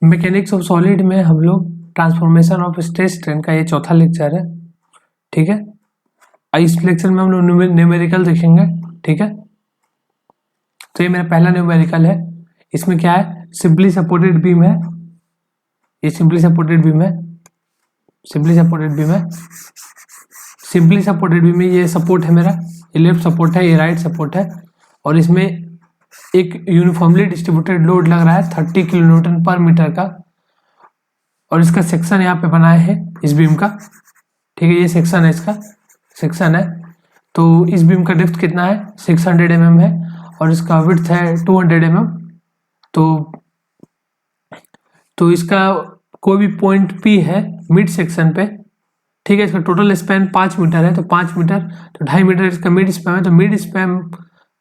Mechanics of solid में हम लोग ट्रांसफॉर्मेशन ऑफ स्ट्रेस स्ट्रेन का ये चौथा लेक्चर है, ठीक है। इस लेक्चर में हम लोग न्यूमेरिकल देखेंगे, ठीक है। तो ये मेरा पहला न्यूमेरिकल है। इसमें क्या है, सिंपली सपोर्टेड बीम है, ये सिंपली सपोर्टेड बीम है, सिंपली सपोर्टेड बीम है, सिंपली सपोर्टेड बीम में ये सपोर्ट है मेरा, ये लेफ्ट सपोर्ट है, ये राइट सपोर्ट है, और इसमें एक यूनिफॉर्मली डिस्ट्रीब्यूटेड लोड लग रहा है 30 किलो न्यूटन पर मीटर का, और इसका सेक्शन यहाँ पे बनाया है इस बीम का, ठीक है। ये सेक्शन है, इसका सेक्शन है। तो इस बीम का डेप्थ कितना है, 600 mm है, और इसका विड्थ है 200 mm। तो इसका कोई भी पॉइंट P है मिड सेक्शन पे, ठीक है। इसका टोटल स्पैन 5 मीटर है, तो 5 मीटर तो 2.5 मीटर इसका मिड स्पैन है। तो मिड स्पैन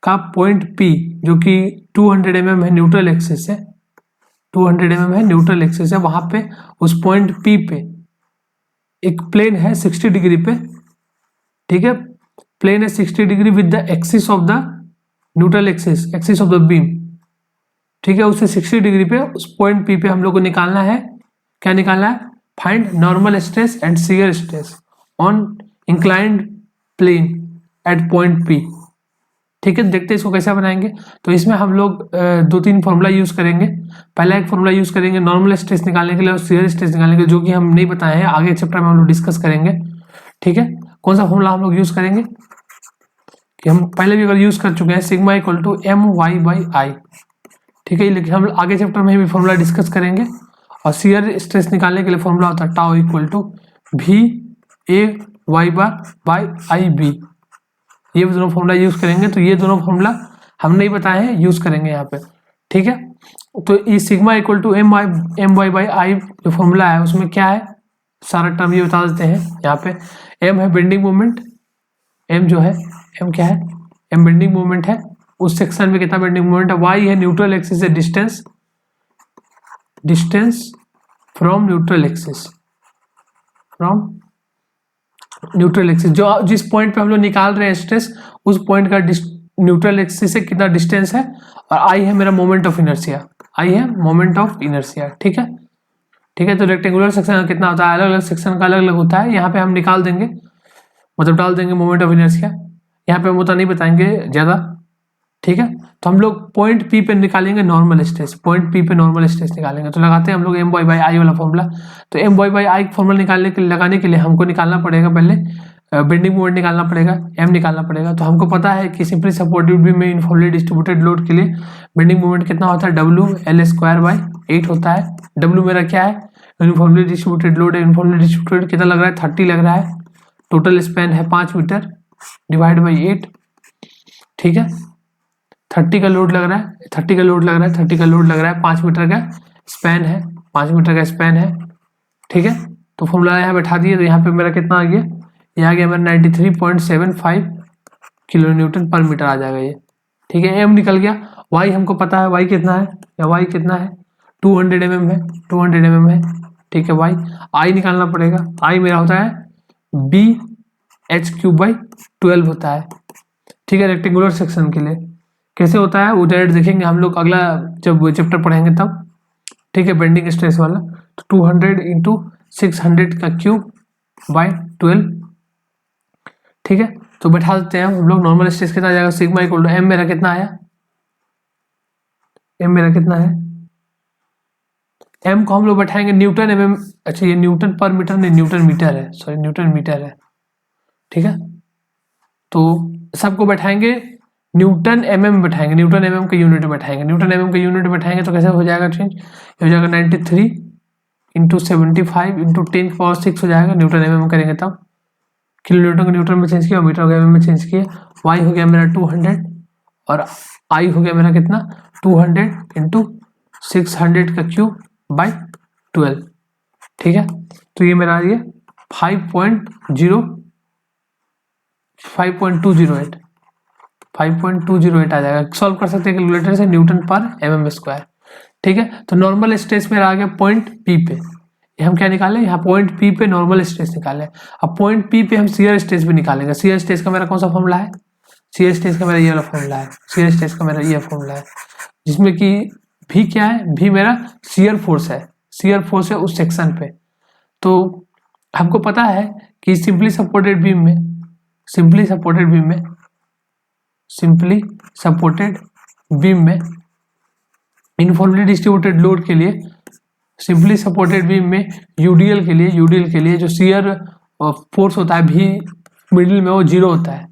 का पॉइंट P जो कि 200 mm है, न्यूट्रल एक्सिस है, 200 mm है, न्यूट्रल एक्सिस है। वहां पे उस पॉइंट P पे एक प्लेन है 60 डिग्री पे, ठीक है। प्लेन है 60 degree with the axis of the neutral axis, axis of the beam, ठीक है। उससे 60 डिग्री पे उस पॉइंट P पे हम लोग को निकालना है, क्या निकालना है, find normal stress and shear stress on inclined plane at point P, ठीक है। देखते हैं इसको कैसे बनाएंगे। तो इसमें हम लोग 2-3 फॉर्मूला यूज करेंगे। पहला एक फॉर्मूला यूज करेंगे नॉर्मल स्ट्रेस निकालने के लिए और शियर स्ट्रेस निकालने के लिए, जो कि हम नहीं बताए हैं, आगे चैप्टर में हम लोग डिस्कस करेंगे, ठीक है। कौन सा फॉर्मूला हम लोग यूज करेंगे कि हम पहले भी अगर यूज कर चुके हैं, सिग्मा इक्वल टू my/i, ठीक है। लेकिन हम आगे चैप्टर में भी फॉर्मूला डिस्कस करेंगे। और शियर स्ट्रेस निकालने के लिए फॉर्मूला होता है टाउ इक्वल टू VA/y/IB, ये दोनों फॉर्मूला यूज करेंगे। तो ये दोनों फॉर्मूला हम नहीं बताए हैं, यूज करेंगे यहाँ पे, ठीक है। तो ये सिग्मा इक्वल टू my/i जो फॉर्मूला है उसमें क्या है, सारा टर्म ये बता देते हैं। यहाँ पे m है बेंडिंग मोमेंट, m जो है, m क्या है, m बेंडिंग मोमेंट है। उस सेक्शन में कितना बेंडिंग मोमेंट है, y है न्यूट्रल एक्सिस से distance, distance from neutral axis, from neutral axis, जो जिस पॉइंट पे हम लोग निकाल रहे हैं स्ट्रेस, उस पॉइंट का न्यूट्रल एक्सिस से कितना डिस्टेंस है। और आई है मेरा मोमेंट ऑफ इनर्शिया, आई है मोमेंट ऑफ इनर्शिया, ठीक है, ठीक है। तो रेक्टेंगुलर सेक्शन का कितना होता है, अलग अलग सेक्शन का अलग अलग होता है। यहाँ पे हम निकाल देंगे, मतलब डाल देंगे मोमेंट ऑफ इनर्शिया। यहाँ पे हम उतना नहीं बताएंगे ज्यादा, ठीक है। तो हम लोग पॉइंट P पे निकालेंगे नॉर्मल स्ट्रेस, पॉइंट P पे नॉर्मल स्ट्रेस निकालेंगे। तो लगाते हैं हम लोग my/i वाला फॉर्मूला। तो my/i फॉर्मूला लगाने के लिए हमको निकालना पड़ेगा, पहले बेंडिंग मोमेंट निकालना पड़ेगा, m निकालना पड़ेगा। तो हमको पता है कि सिंपली सपोर्टिव बीम में यूनिफॉर्मली डिस्ट्रीब्यूटेड लोड के लिए बेंडिंग मोमेंट कितना होता है, WL²/8 होता है। W मेरा क्या है, यूनिफॉर्मली डिस्ट्रीब्यूटेड लोड है, यूनिफॉर्मली डिस्ट्रीब्यूटेड कितना लग रहा है, 30 लग रहा है। टोटल स्पैन है 5 मीटर डिवाइड बाई 8, ठीक है। 30 का लोड लग रहा है, 30 का लोड लग रहा है, 30 का लोड लग रहा है, 5 मीटर का स्पैन है, 5 मीटर का स्पैन है, ठीक है। तो फॉर्मूला यहाँ बैठा दिए। तो यहाँ पे मेरा कितना आ गया, ये आ गया मेरा 93.75 किलो न्यूटन पर मीटर आ जाएगा ये, ठीक है। m निकल गया। y हमको पता है, y कितना है, या y कितना है, 200 mm है, 200 mm है, ठीक है। y i निकालना पड़ेगा, i मेरा होता है BH3/12 होता है, ठीक है। रेक्टेंगुलर सेक्शन के लिए कैसे होता है वो डायरेक्ट देखेंगे हम लोग अगला जब चैप्टर पढ़ेंगे तब, ठीक है। बेंडिंग स्ट्रेस वाला, तो 200 इंटू 600 का क्यूब बाई 12, ठीक है। तो बैठा देते हैं हम लोग। नॉर्मल स्ट्रेस कितना आ जाएगा, सिग्मा इक्वल टू m मेरा कितना आया, m मेरा कितना है, m को हम लोग बैठाएंगे न्यूटन mm, अच्छा ये न्यूटन पर मीटर नहीं, न्यूटन मीटर है, सॉरी न्यूटन मीटर है, ठीक है। तो सबको बैठाएंगे न्यूटन mm बैठाएंगे, न्यूटन mm का यूनिट बैठाएंगे, न्यूटन mm का यूनिट बैठाएंगे। तो कैसे हो जाएगा चेंज, हो जाएगा 93 इंटू 75 इंटू 10⁻6 हो जाएगा, न्यूटन mm करेंगे तब। किलो न्यूटन को न्यूटन में चेंज किया, मीटर को mm में चेंज किया। y हो गया मेरा 200 और i हो गया मेरा कितना, 200 इंटू 600 का क्यूब बाई 12, ठीक है। तो ये मेरा आ गया 5.208 आ जाएगा। सॉल्व कर सकते हैं कैलकुलेटर से, न्यूटन पर mm स्क्वायर, ठीक है। तो नॉर्मल स्ट्रेस मेरा आ गया पॉइंट P पे, ये हम क्या निकाले, यहाँ पॉइंट P पे नॉर्मल स्ट्रेस निकाले। अब पॉइंट P पे हम शियर स्ट्रेस भी निकालेंगे। शियर स्ट्रेस का मेरा कौन सा फॉर्मूला है, शियर स्ट्रेस का मेरा ये वाला फॉर्मूला है, शियर स्ट्रेस का मेरा ये फॉर्मूला है, जिसमें कि भी क्या है, भी मेरा शियर फोर्स है, शियर फोर्स है उस सेक्शन पे। तो हमको पता है कि सिंपली सपोर्टेड बीम में, सिंपली सपोर्टेड बीम में, सिंपली सपोर्टेड बीम में यूनिफॉर्मली डिस्ट्रीब्यूटेड लोड के लिए, सिंपली सपोर्टेड बीम में यूडीएल के लिए, यूडीएल के लिए जो शियर फोर्स होता है भी मिडिल में वो जीरो होता है,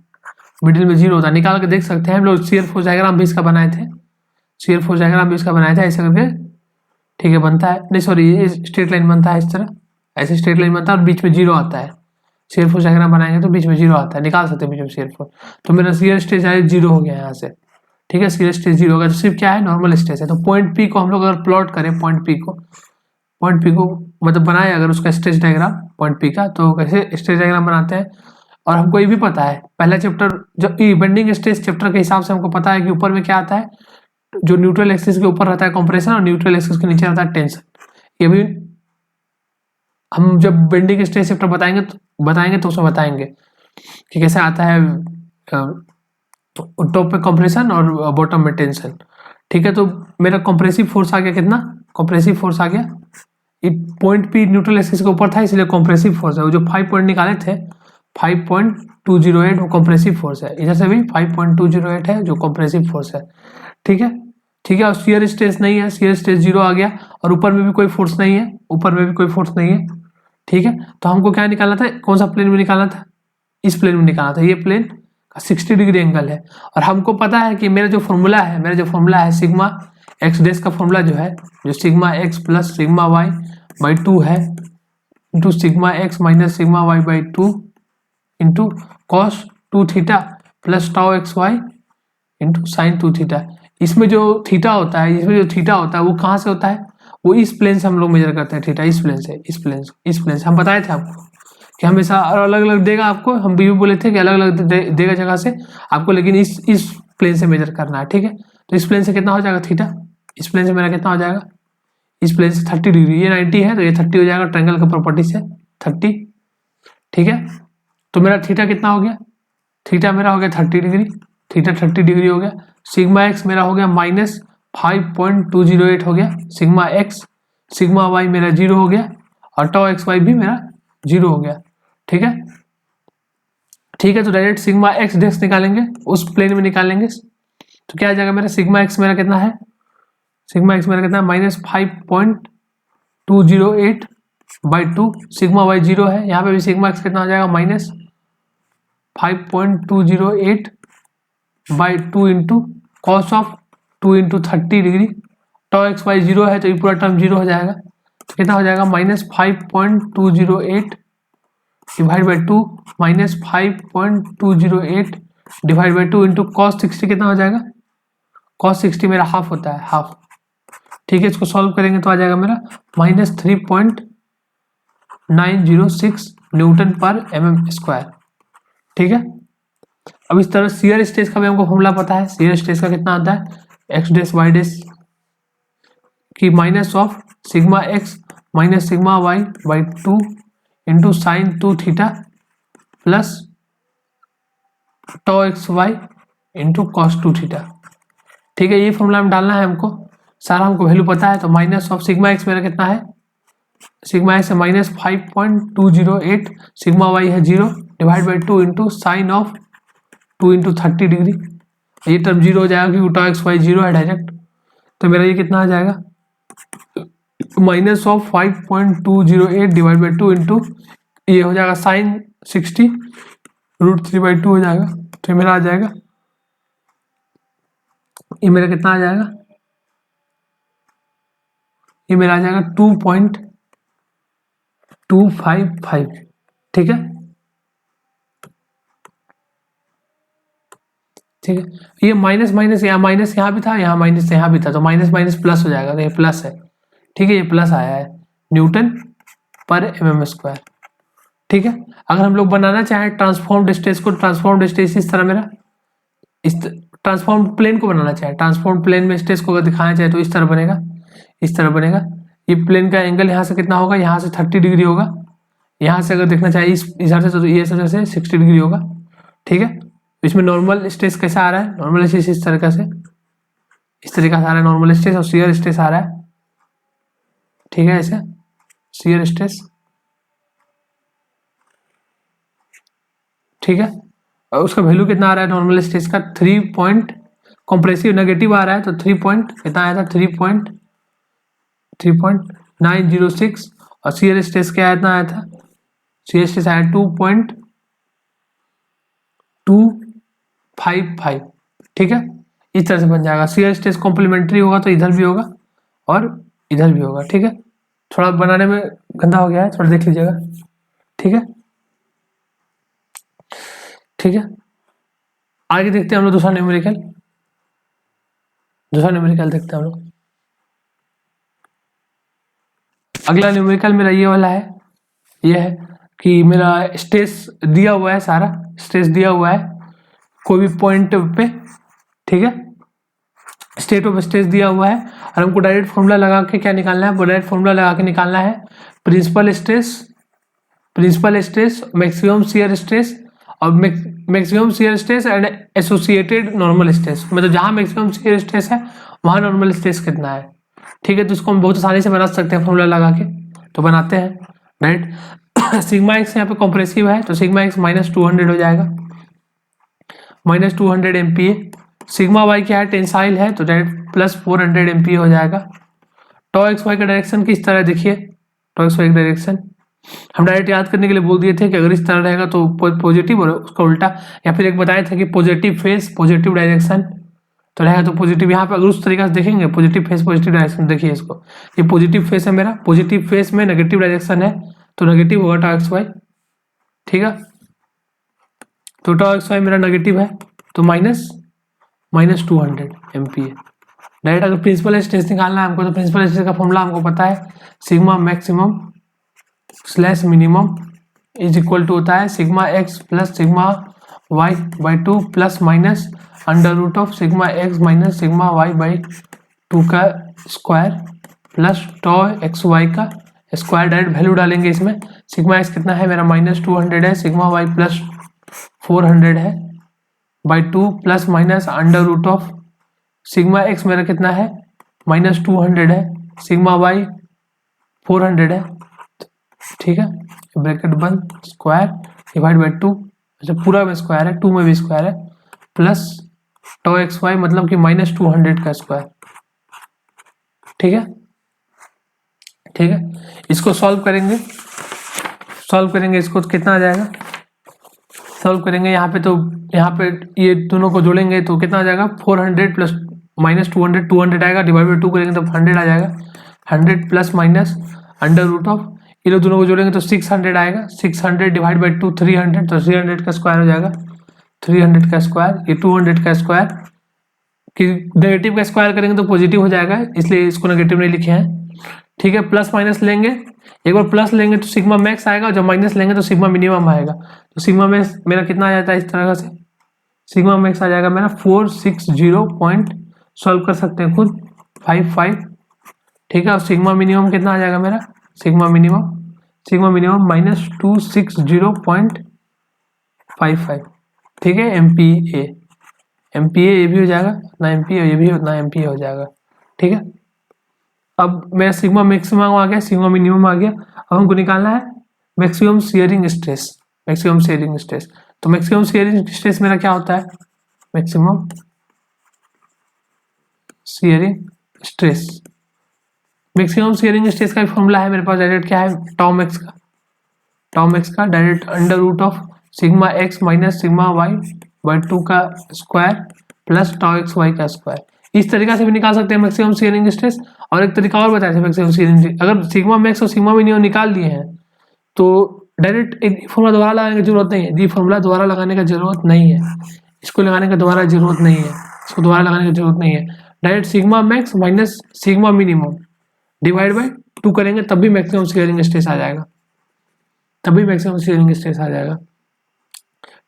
मिडिल में जीरो होता है। निकाल के देख सकते हैं हम लोग, शियर फोर्स डायग्राम भी इसका बनाए थे, शियर फोर्स डायग्राम भी इसका बनाया था ऐसे करके, ठीक है, बनता है, नहीं सॉरी ये स्ट्रेट लाइन बनता है इस तरह, ऐसे स्ट्रेट लाइन बनता है और बीच में जीरो आता है। शियर फोर्स डायग्राम बनाएंगे तो बीच में जीरो आता है, निकाल सकते हैं बीच में शियर फोर्स। तो मेरा शियर स्ट्रेस जीरो हो गया यहाँ से, ठीक है, शियर स्ट्रेस जीरो होगा, तो सिर्फ क्या है, नॉर्मल स्ट्रेस है। तो पॉइंट पी को हम लोग अगर प्लॉट करें, पॉइंट पी को मतलब बनाए अगर उसका स्ट्रेस डायग्राम पॉइंट पी का, तो कैसे स्ट्रेस डायग्राम बनाते हैं। और हमको ये भी पता है, पहला चैप्टर जब बेंडिंग स्ट्रेस चैप्टर के हिसाब से हमको पता है कि ऊपर में क्या आता है, जो न्यूट्रल एक्सिस के ऊपर रहता है कंप्रेशन और न्यूट्रल एक्सिस के नीचे रहता है टेंशन। ये भी हम जब बेंडिंग स्ट्रेस चैप्टर बताएंगे तो उसमें बताएंगे कि कैसे आता है टॉप पे कंप्रेशन और बॉटम में टेंशन, ठीक है। तो मेरा कंप्रेसिव फोर्स आ गया, कितना कंप्रेसिव फोर्स आ गया, ये पॉइंट पी न्यूट्रल एक्सिस के ऊपर था इसलिए कंप्रेसिव फोर्स है। वो जो 5 पॉइंट निकाले थे 5.208 वो कंप्रेसिव फोर्स है, इधर से भी 5.208 है जो कंप्रेसिव फोर्स है, ठीक है, ठीक है। और शियर स्ट्रेस नहीं है, शियर स्ट्रेस जीरो आ गया, और ऊपर में भी कोई फोर्स नहीं है, ऊपर में भी कोई फोर्स नहीं है, ठीक है। तो हमको क्या निकालना था, कौन सा प्लेन में निकालना था, इस प्लेन में निकालना था, ये प्लेन का 60 डिग्री एंगल है। और हमको पता है कि मेरा जो फॉर्मूला है सिग्मा एक्स डैश का फॉर्मूला जो है, जो sigma x plus sigma y by 2 है into sigma x minus sigma y by 2 into cos 2 theta plus tau x y into sine 2 theta. इसमें जो थीटा होता है, वो कहाँ से होता है, वो इस प्लेन से हम लोग मेजर करते हैं थीटा, इस प्लेन से हम बताए थे आपको कि हमेशा अलग अलग देगा आपको, हम भी बोले थे कि अलग अलग देगा जगह से आपको, लेकिन इस प्लेन से मेजर करना है, ठीक है। तो इस प्लेन से कितना हो जाएगा थीटा, इस प्लेन से मेरा कितना हो जाएगा, इस प्लेन से 30 डिग्री, ये 90 है तो ये 30 हो जाएगा, ट्रायंगल का प्रॉपर्टी से 30, ठीक है। तो मेरा थीटा कितना हो गया, थीटा मेरा हो गया 30 डिग्री, थीटा 30 डिग्री हो गया। सिग्मा एक्स मेरा हो गया माइनस 5.208 हो गया, सिग्मा एक्स, सिग्मा वाई मेरा जीरो हो गया, और टाउ एक्स वाई भी मेरा जीरो हो गया, ठीक है, ठीक है। तो डायरेक्ट सिग्मा एक्स डेक्स निकालेंगे, उस प्लेन में निकालेंगे, तो क्या आ जाएगा मेरा, सिग्मा एक्स मेरा कितना है, सिग्मा एक्स मेरा कितना है minus 5.208 by 2, sigma y zero है, यहाँ पे भी सिग्मा एक्स कितना आ जाएगा minus 5.208 by 2 into cos of 2 into 30 degree, tau x y zero है तो ये पूरा टर्म जीरो हो जाएगा, कितना हो जाएगा minus 5.208 divide by 2 minus 5.208 divide by 2 into cos 60 कितना हो जाएगा, कॉस 60 मेरा हाफ होता है, हाफ, ठीक है। इसको सॉल्व करेंगे तो आ जाएगा मेरा माइनस 3.906 न्यूटन पर mm स्क्वायर, ठीक है। अब इस तरह शियर स्ट्रेस का भी हमको फॉर्मूला पता है, शियर स्ट्रेस का कितना आता है, एक्स डैश वाई डैश की minus of sigma x minus sigma y by 2 into sine 2 theta plus tau x y into cos 2 theta, ठीक है। ये फॉर्मूला में डालना है हमको, सारा हमको वैल्यू पता है। तो माइनस ऑफ सिग्मा एक्स मेरा कितना है, सिग्मा एक्स है माइनस 5.208, सिग्मा वाई है 0 divide by 2 into sign of 2 into 30 degree, ये टर्म जीरो हो जाएगा क्योंकि टॉ एक्स वाई जीरो है डायरेक्ट, तो मेरा ये कितना आ जाएगा minus of 5.208 divide by 2 into ये हो जाएगा साइन 60 √3/2 हो जाएगा, तो ये मेरा आ जाएगा, ये मेरा कितना आ जाएगा, ये मेरा आ जाएगा 2.255, ठीक है, ठीक है। ये माइनस माइनस यहाँ भी था, यहाँ माइनस यहाँ भी था, तो माइनस माइनस प्लस हो जाएगा, तो ये प्लस है, ठीक है, ये प्लस आया है न्यूटन पर mm स्क्वायर, ठीक है। अगर हम लोग बनाना चाहें ट्रांसफॉर्म्ड स्ट्रेस को, ट्रांसफॉर्म्ड स्ट्रेस इस तरह मेरा, इस ट्रांसफॉर्म्ड प्लेन को बनाना चाहे, ट्रांसफॉर्म्ड प्लेन में स्ट्रेस को अगर दिखाना चाहे तो इस तरह बनेगा, इस तरह बनेगा। ये प्लेन का एंगल यहाँ से कितना होगा, यहाँ से 30 डिग्री होगा, यहाँ से अगर देखना चाहे इस हिसाब से तो ये तरह से 60 डिग्री होगा, ठीक है। इसमें नॉर्मल स्ट्रेस कैसा आ रहा है, नॉर्मल स्ट्रेस इस तरह से, इस तरीका से आ रहा है नॉर्मल स्ट्रेस और शियर स्ट्रेस आ रहा है, ठीक है, ऐसे शियर स्ट्रेस, ठीक है। और उसका वैल्यू कितना आ रहा है नॉर्मल स्ट्रेस का 3 पॉइंट, कॉम्प्रेसिव नेगेटिव आ रहा है तो 3 पॉइंट कितना आया था 3.906 और शियर स्ट्रेस क्या इतना आया था, शियर स्ट्रेस आया 2.255, ठीक है। इस तरह से बन जाएगा, शियर स्ट्रेस कॉम्प्लीमेंट्री होगा तो इधर भी होगा और इधर भी होगा, ठीक है। थोड़ा बनाने में गंदा हो गया है, थोड़ा देख लीजिएगा, ठीक है, ठीक है। आगे देखते हैं हम लोग दूसरा न्यूमेरिकल देखते हैं हम लोग। अगला न्यूमेरिकल मेरा ये वाला है, ये है कि मेरा स्ट्रेस दिया हुआ है, सारा स्ट्रेस दिया हुआ है कोई भी पॉइंट पे, ठीक है, स्टेट ऑफ स्ट्रेस दिया हुआ है और हमको डायरेक्ट फॉर्मूला लगा के क्या निकालना है, डायरेक्ट फॉर्मूला लगा के निकालना है principal stress, maximum shear stress और maximum shear stress and associated normal stress, मतलब जहां मैक्सिमम शियर स्ट्रेस है वहां नॉर्मल स्ट्रेस कितना है, ठीक है। तो इसको हम बहुत आसानी से बना सकते हैं फॉर्मूला लगा के, तो बनाते हैं राइट। सिग्मा एक्स यहाँ पे कॉम्प्रेसिव है तो सिग्मा एक्स -200 हो जाएगा, -200 MPa। सिग्मा वाई क्या है, टेंसाइल है तो डायरेक्ट +400 MPa हो जाएगा। टॉ एक्स वाई का डायरेक्शन किस तरह देखिए, टॉ एक्स वाई का डायरेक्शन हम डायरेक्ट याद करने के लिए बोल दिए थे कि अगर इस तरह रहेगा तो पॉजिटिव और उसका उल्टा, या फिर एक बताए थे कि पॉजिटिव फेस पॉजिटिव डायरेक्शन तो रहेगा तो पॉजिटिव। यहाँ पे अगर उस तरीके से देखेंगे पॉजिटिव फेस पॉजिटिव डायरेक्शन, देखिए इसको, ये पॉजिटिव फेस है मेरा, पॉजिटिव फेस में नेगेटिव डायरेक्शन है तो नेगेटिव होगा टॉ एक्स वाई, ठीक है। तो टॉ एक्स वाई मेरा नेगेटिव है तो -200 MPa। डायरेक्ट अगर प्रिंसिपल स्ट्रेस निकालना है हमको तो प्रिंसिपल स्ट्रेस का फॉर्मूला हमको पता है, sigma maximum slash minimum is equal to होता है sigma x plus sigma y by 2 plus minus under root of sigma x minus sigma y by 2 का square plus tau x y का square. Direct value डालेंगे इसमें, sigma x कितना है मेरा -200 है, सिग्मा वाई +400 है by 2 plus minus under root of sigma x मेरा कितना है -200 है, सिग्मा वाई 400 है, ठीक है, ब्रैकेट बंद, स्क्वायर डिवाइड बाई 2, अच्छा पूरा में स्क्वायर है, 2 में भी स्क्वायर है, प्लस टॉ एक्स वाई मतलब कि -200 का स्क्वायर, ठीक है, ठीक है। इसको सॉल्व करेंगे इसको तो कितना आ जाएगा, सॉल्व करेंगे यहाँ पे ये दोनों को जोड़ेंगे तो कितना आ जाएगा 400 प्लस -200 आएगा, डिवाइड बाई 2 करेंगे तो 100 आ जाएगा, 100 plus minus under root of ये लोग दोनों को जोड़ेंगे तो 600 आएगा, 600 डिवाइड बाई 2 300 तो 300 का स्क्वायर हो जाएगा, 300 का स्क्वायर, ये 200 का स्क्वायर कि नेगेटिव का स्क्वायर करेंगे तो पॉजिटिव हो जाएगा इसलिए इसको नेगेटिव नहीं लिखे हैं, ठीक है। प्लस माइनस लेंगे, एक बार प्लस लेंगे तो सिग्मा मैक्स आएगा, जब माइनस लेंगे तो सिग्मा मिनिमम आएगा, तो सिग्मा मैक्स मेरा कितना आ जाता है इस तरह से, सिग्मा मैक्स आ जाएगा मेरा 460 पॉइंट, सॉल्व कर सकते हैं खुद 55, ठीक है। और सिग्मा मिनिमम कितना आ जाएगा मेरा, सिग्मा मिनिमम -260.55, ठीक है, MPa ये भी हो जाएगा ना, MPa ये भी उतना MPa हो जाएगा, ठीक है। अब मेरा सिग्मा मैक्सिमम आ गया, सिग्मा मिनिमम आ गया, अब हमको निकालना है मैक्सिमम शियरिंग स्ट्रेस, तो मैक्सिमम शियरिंग स्ट्रेस मेरा क्या होता है, मैक्सिमम शियरिंग स्ट्रेस का फॉर्मूला है मेरे पास डायरेक्ट क्या है, टॉम एक्स का direct under root of sigma x minus sigma y by 2 का square plus tau x y का स्क्वायर। इस तरीका से भी निकाल सकते हैं मैक्सिमम शियरिंग स्ट्रेस। और एक तरीका और बताया मैक्सिमम शियरिंग, अगर सिग्मा मैक्स और सिग्मा मिनिमम निकाल दिए हैं तो डायरेक्ट एक फॉर्मूला दोबारा लगाने की जरूरत नहीं है, ये फॉर्मूला दोबारा लगाने का जरूरत नहीं है, इसको लगाने का दोबारा जरूरत नहीं है, इसको दोबारा लगाने की जरूरत नहीं है, direct sigma max minus sigma minimum divide by 2 करेंगे तब भी मैक्सिमम शियरिंग स्ट्रेस आ जाएगा,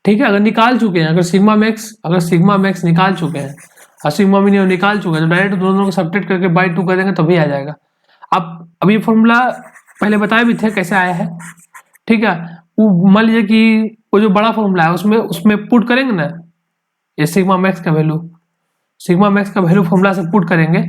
ठीक है। अगर निकाल चुके हैं, अगर सिग्मा मैक्स निकाल चुके हैं और सिग्मा मिनिमम निकाल चुके हैं तो डायरेक्ट दोनों को सब्ट्रैक्ट करके बाई 2 कर देंगे तभी आ जाएगा। अब ये फॉर्मूला पहले बताए भी थे कैसे आया है, ठीक है। वो मान लीजिए कि वो जो बड़ा फॉर्मूला है उसमें पुट करेंगे ना ये सिग्मा मैक्स का वैल्यू, सिग्मा मैक्स का वैल्यू फॉर्मूला से पुट करेंगे,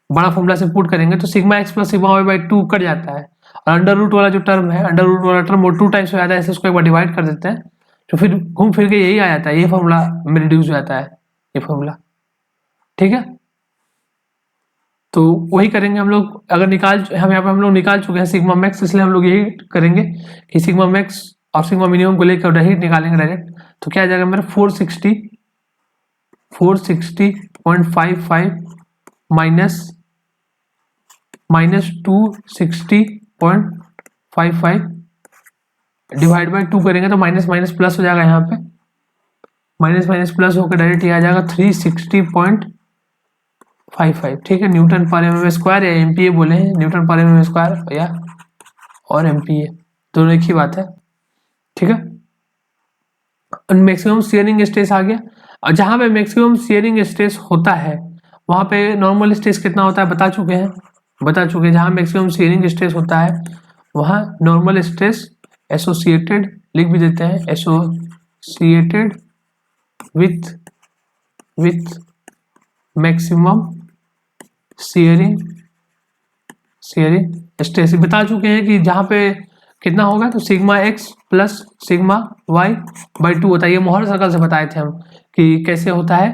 बड़ा फॉर्मूला से पुट करेंगे तो sigma x plus sigma y by 2 cut जाता है, और अंडर रूट वाला जो टर्म है, अंडर रूट वाला टर्म वो 2 टाइम्स हो जाता है, ऐसे उसको एक बार डिवाइड कर देते हैं तो फिर घूम फिर के यही आ जाता है, ये फॉर्मूला में रिड्यूस हो जाता है ये फॉर्मूला। ठीक है, तो वही करेंगे हम लोग। अगर हम यहाँ पे हम लोग निकाल चुके हैं सिग्मा मैक्स, इसलिए हम लोग यही करेंगे कि सिग्मा मैक्स और सिग्मा मिनिमम को लेकर डायरेक्ट निकालेंगे डायरेक्ट। तो क्या आ जाएगा मेरा 460.55 माइनस 260.55 डिवाइड बाई 2 करेंगे तो माइनस माइनस प्लस हो जाएगा, यहाँ पे माइनस माइनस प्लस होकर डायरेक्ट ये आ जाएगा 360.55। ठीक है, न्यूटन पर एम स्क्वायर या एमपीए बोले हैं, न्यूटन पर एम स्क्वायर या और एमपीए दोनों एक ही बात है। ठीक है, मैक्सिमम शियरिंग स्ट्रेस आ गया, और जहां पे मैक्सिमम शियरिंग स्ट्रेस होता है वहां पे नॉर्मल स्ट्रेस कितना होता है बता चुके हैं। जहां मैक्सिमम शियरिंग स्ट्रेस होता है वहां नॉर्मल स्ट्रेस एसोसिएटेड लिख भी देते हैं, associated with maximum shearing stress बता चुके हैं कि जहां पे कितना होगा तो sigma x plus sigma y by 2 होता है। ये मोहर सर्कल से बताए थे हम कि कैसे होता है,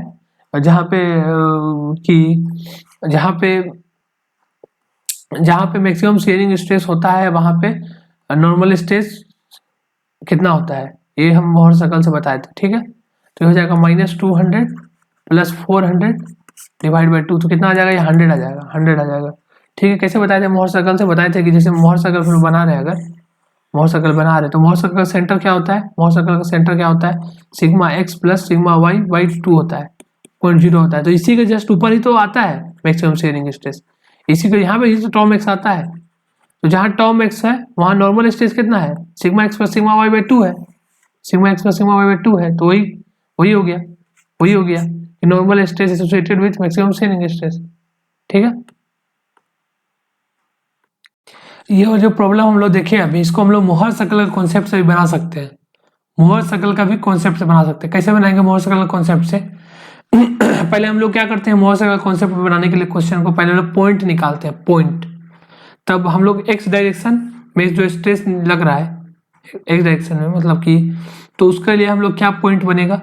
जहाँ पे मैक्सिमम शियरिंग स्ट्रेस होता है वहां पे नॉर्मल स्ट्रेस कितना होता है, ये हम मोहर सर्कल से बताए थे। ठीक है, तो हो जाएगा -200 प्लस 400 डिवाइड बाई 2, तो कितना आ जाएगा, ये 100 आ जाएगा। ठीक है, कैसे बताए थे, मोहर सर्कल से बताए थे कि जैसे मोहर सर्कल फिर बना रहे, अगर मोहर सर्कल बना रहे तो मोहर सर्कल का सेंटर क्या होता है, sigma x plus sigma y by 2 होता है, 0.0 होता है। तो इसी के जस्ट ऊपर ही तो आता है मैक्सिमम शियरिंग स्ट्रेस, इसी को यहाँ पे टॉम एक्स आता है। तो जहाँ टॉम एक्स है वहाँ नॉर्मल स्ट्रेस कितना है, sigma x plus sigma y by 2 है, तो वही हो गया कि normal stress associated with maximum shearing stress. ठीक है, ये जो प्रॉब्लम हम लोग देखे अभी, इसको हम लोग मोहर सर्कल के कॉन्सेप्ट से भी बना सकते हैं। कैसे बनाएंगे मोहर सर्कल के कॉन्सेप्ट से पहले हम लोग क्या करते हैं, मोहर सर्कल कॉन्सेप्ट बनाने के लिए क्वेश्चन को पहले लोग पॉइंट निकालते हैं, पॉइंट। तब हम लोग एक्स डायरेक्शन में जो स्ट्रेस लग रहा है एक्स डायरेक्शन में, मतलब कि तो उसके लिए हम लोग क्या पॉइंट बनेगा,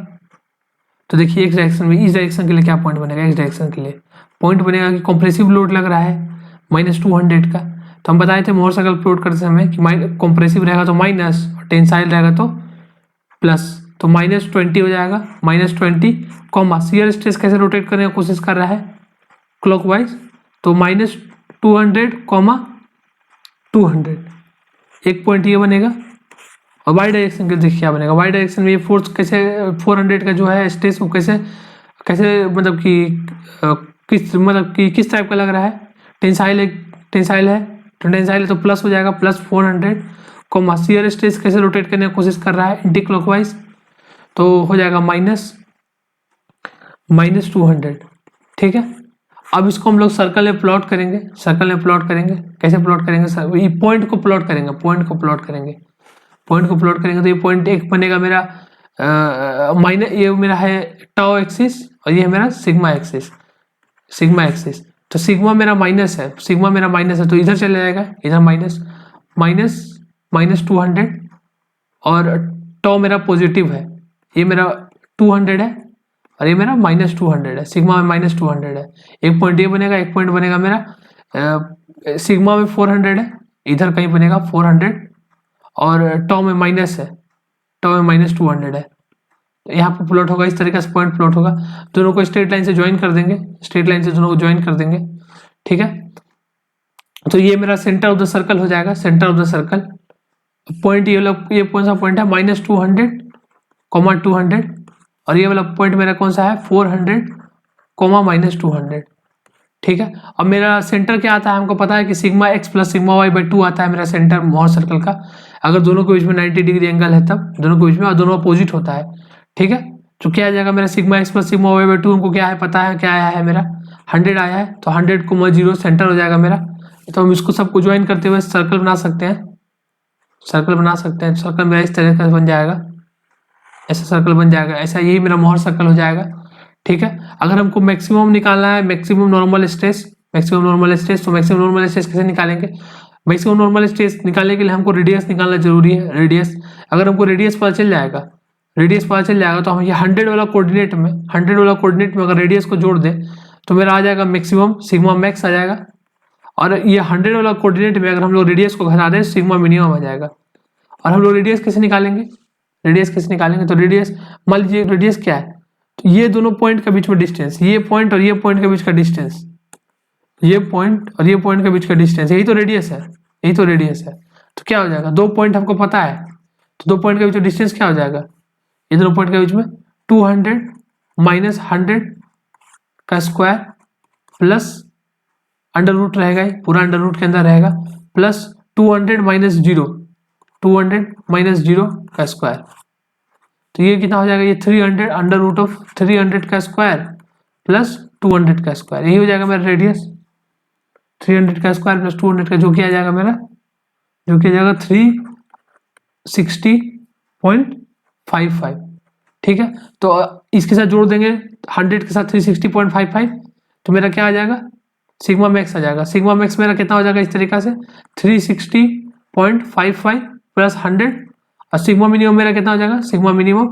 तो देखिए एक्स डायरेक्शन में, इस डायरेक्शन के लिए क्या पॉइंट बनेगा, एक्स डायरेक्शन के लिए पॉइंट बनेगा कि कॉम्प्रेसिव लोड लग रहा है -200 का। तो हम बताए थे मोहर सर्कल प्लॉट करते समय कि कॉम्प्रेसिव रहेगा तो माइनस और टेंसाइल रहेगा तो प्लस, तो -20 हो जाएगा, -20 कॉमा शियर स्ट्रेस कैसे रोटेट करने की कोशिश कर रहा है क्लॉकवाइज, तो -200 कॉमा 200 एक पॉइंट ये बनेगा। और वाई डायरेक्शन के देखिए क्या बनेगा, वाई डायरेक्शन में ये फोर्स कैसे 400 का जो है स्ट्रेस वो कैसे मतलब कि किस टाइप का लग रहा है, टेंसाइल है तो टेंसाइल है तो प्लस हो जाएगा, +400 को शियर स्ट्रेस कैसे रोटेट करने की कोशिश कर रहा है एंटी क्लॉकवाइज, तो हो जाएगा -200। ठीक है, अब इसको हम लोग सर्कल में प्लॉट करेंगे, कैसे प्लॉट करेंगे, ये पॉइंट को प्लॉट करेंगे तो ये पॉइंट एक बनेगा मेरा ये मेरा है टाउ एक्सिस और ये है मेरा सिग्मा एक्सिस, तो सिग्मा मेरा माइनस है, तो इधर चले जाएगा, इधर -200 और टाउ मेरा पॉजिटिव है, ये मेरा 200 है और ये मेरा -200 है, सिग्मा में -200 है। एक पॉइंट ये बनेगा, एक पॉइंट बनेगा मेरा सिग्मा में 400 है, इधर कहीं बनेगा 400 और टाउ में माइनस है, -200 है। तो यहाँ पे प्लॉट होगा, इस तरीके से पॉइंट प्लॉट होगा, दोनों को स्ट्रेट लाइन से ज्वाइन कर देंगे, ठीक है। तो ये मेरा सेंटर ऑफ द सर्कल हो जाएगा, पॉइंट ये कौन सा पॉइंट है, -200, 200 और ये वाला पॉइंट मेरा कौन सा है 400, -200। ठीक है, अब मेरा सेंटर क्या आता है, हमको पता है कि sigma x plus sigma y by 2 आता है मेरा सेंटर मोहर सर्कल का, अगर दोनों के बीच में 90 डिग्री एंगल है तब दोनों के बीच में, और दोनों अपोजिट होता है। ठीक है, तो क्या आ जाएगा मेरा sigma x plus sigma y by 2, हमको क्या है पता है, क्या आया है मेरा 100 आया है, तो 100, सेंटर हो जाएगा मेरा। तो हम इसको सबको ज्वाइन करते हुए सर्कल बना सकते हैं, सर्कल मेरा इस तरह का बन जाएगा, ऐसा सर्कल बन जाएगा, ऐसा यही मेरा मोहर सर्कल हो जाएगा। ठीक है। अगर हमको मैक्सिमम निकालना है, मैक्सिमम नॉर्मल स्ट्रेस, तो मैक्सिमम नॉर्मल स्ट्रेस कैसे निकालेंगे? मैक्सिमम नॉर्मल स्ट्रेस निकालने के लिए हमको रेडियस निकालना जरूरी है। रेडियस, अगर हमको रेडियस पता चल जाएगा तो हम ये 100 वाला कोऑर्डिनेट में अगर रेडियस को जोड़ दें तो मेरा आ जाएगा मैक्सिमम सिग्मा मैक्स आ जाएगा, और ये 100 वाला कोऑर्डिनेट में अगर हम लोग रेडियस को घटा दें सिग्मा मिनिमम आ जाएगा। और हम लोग रेडियस कैसे निकालेंगे? तो रेडियस, मान लीजिए रेडियस क्या है, तो ये दोनों पॉइंट के बीच में डिस्टेंस, ये पॉइंट और ये पॉइंट के बीच का डिस्टेंस, ये पॉइंट और ये पॉइंट के बीच का डिस्टेंस, यही तो रेडियस है। तो क्या हो जाएगा? 2 पॉइंट हमको पता है, तो 2 पॉइंट के बीच में डिस्टेंस क्या हो जाएगा? ये दोनों पॉइंट के बीच में 200 माइनस 100 का स्क्वायर प्लस अंडर रूट रहेगा, ये पूरा अंडर रूट के अंदर रहेगा, प्लस 200 माइनस 0 का स्क्वायर। तो ये कितना हो जाएगा? ये 300 अंडर रूट ऑफ 300 का स्क्वायर प्लस 200 का स्क्वायर, यही हो जाएगा मेरा रेडियस। 300 का स्क्वायर प्लस 200 का जो किया जाएगा मेरा, 360.55। ठीक है, तो इसके साथ जोड़ देंगे 100 के साथ 360.55, तो मेरा क्या आ जाएगा? सिग्मा मैक्स आ जाएगा। सिग्मा मैक्स मेरा कितना हो जाएगा इस तरीका से? 360.55 प्लस 100, और सिग्मा मिनिमम मेरा कितना हो जाएगा? सिग्मा मिनिमम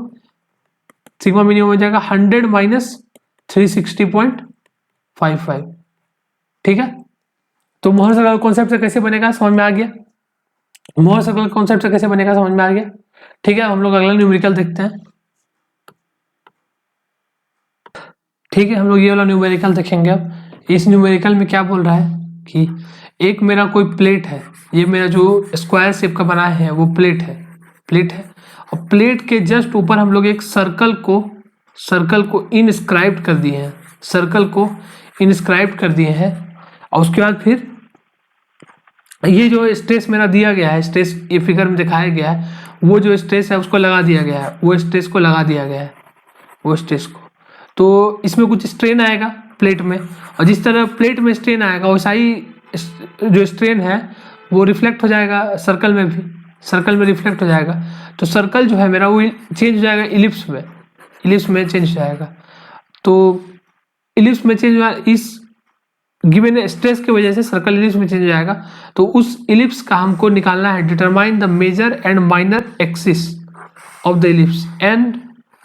हो जाएगा 100 माइनस 360.55। ठीक है, तो मोहर सर्कल कॉन्सेप्ट से कैसे बनेगा समझ में आ गया? ठीक है, हम लोग अगला न्यूमेरिकल देखते हैं। ठीक है, हम लोग ये वाला न्यूमेरिकल देखेंगे। अब इस न्यूमेरिकल में क्या बोल रहा है कि एक मेरा कोई प्लेट है, ये मेरा जो स्क्वायर शेप का बना है वो प्लेट है, और प्लेट के जस्ट ऊपर हम लोग एक सर्कल को इनस्क्राइब कर दिए हैं, और उसके बाद फिर ये जो स्ट्रेस मेरा दिया गया है, स्ट्रेस ये फिगर में दिखाया गया है, वो जो स्ट्रेस है उसको लगा दिया गया है, वो स्ट्रेस को, तो इसमें कुछ स्ट्रेन आएगा प्लेट में, और जिस तरह प्लेट में स्ट्रेन आएगा वैसा ही जो स्ट्रेन है वो रिफ्लेक्ट हो जाएगा सर्कल में रिफ्लेक्ट हो जाएगा। तो सर्कल जो है मेरा वो चेंज हो जाएगा इलिप्स में चेंज हो जाएगा। तो इलिप्स में चेंज हुआ, इस गिवन स्ट्रेस की वजह से सर्कल इलिप्स में चेंज हो जाएगा। तो उस इलिप्स का हमको निकालना है, determine the major and minor axis of the ellipse and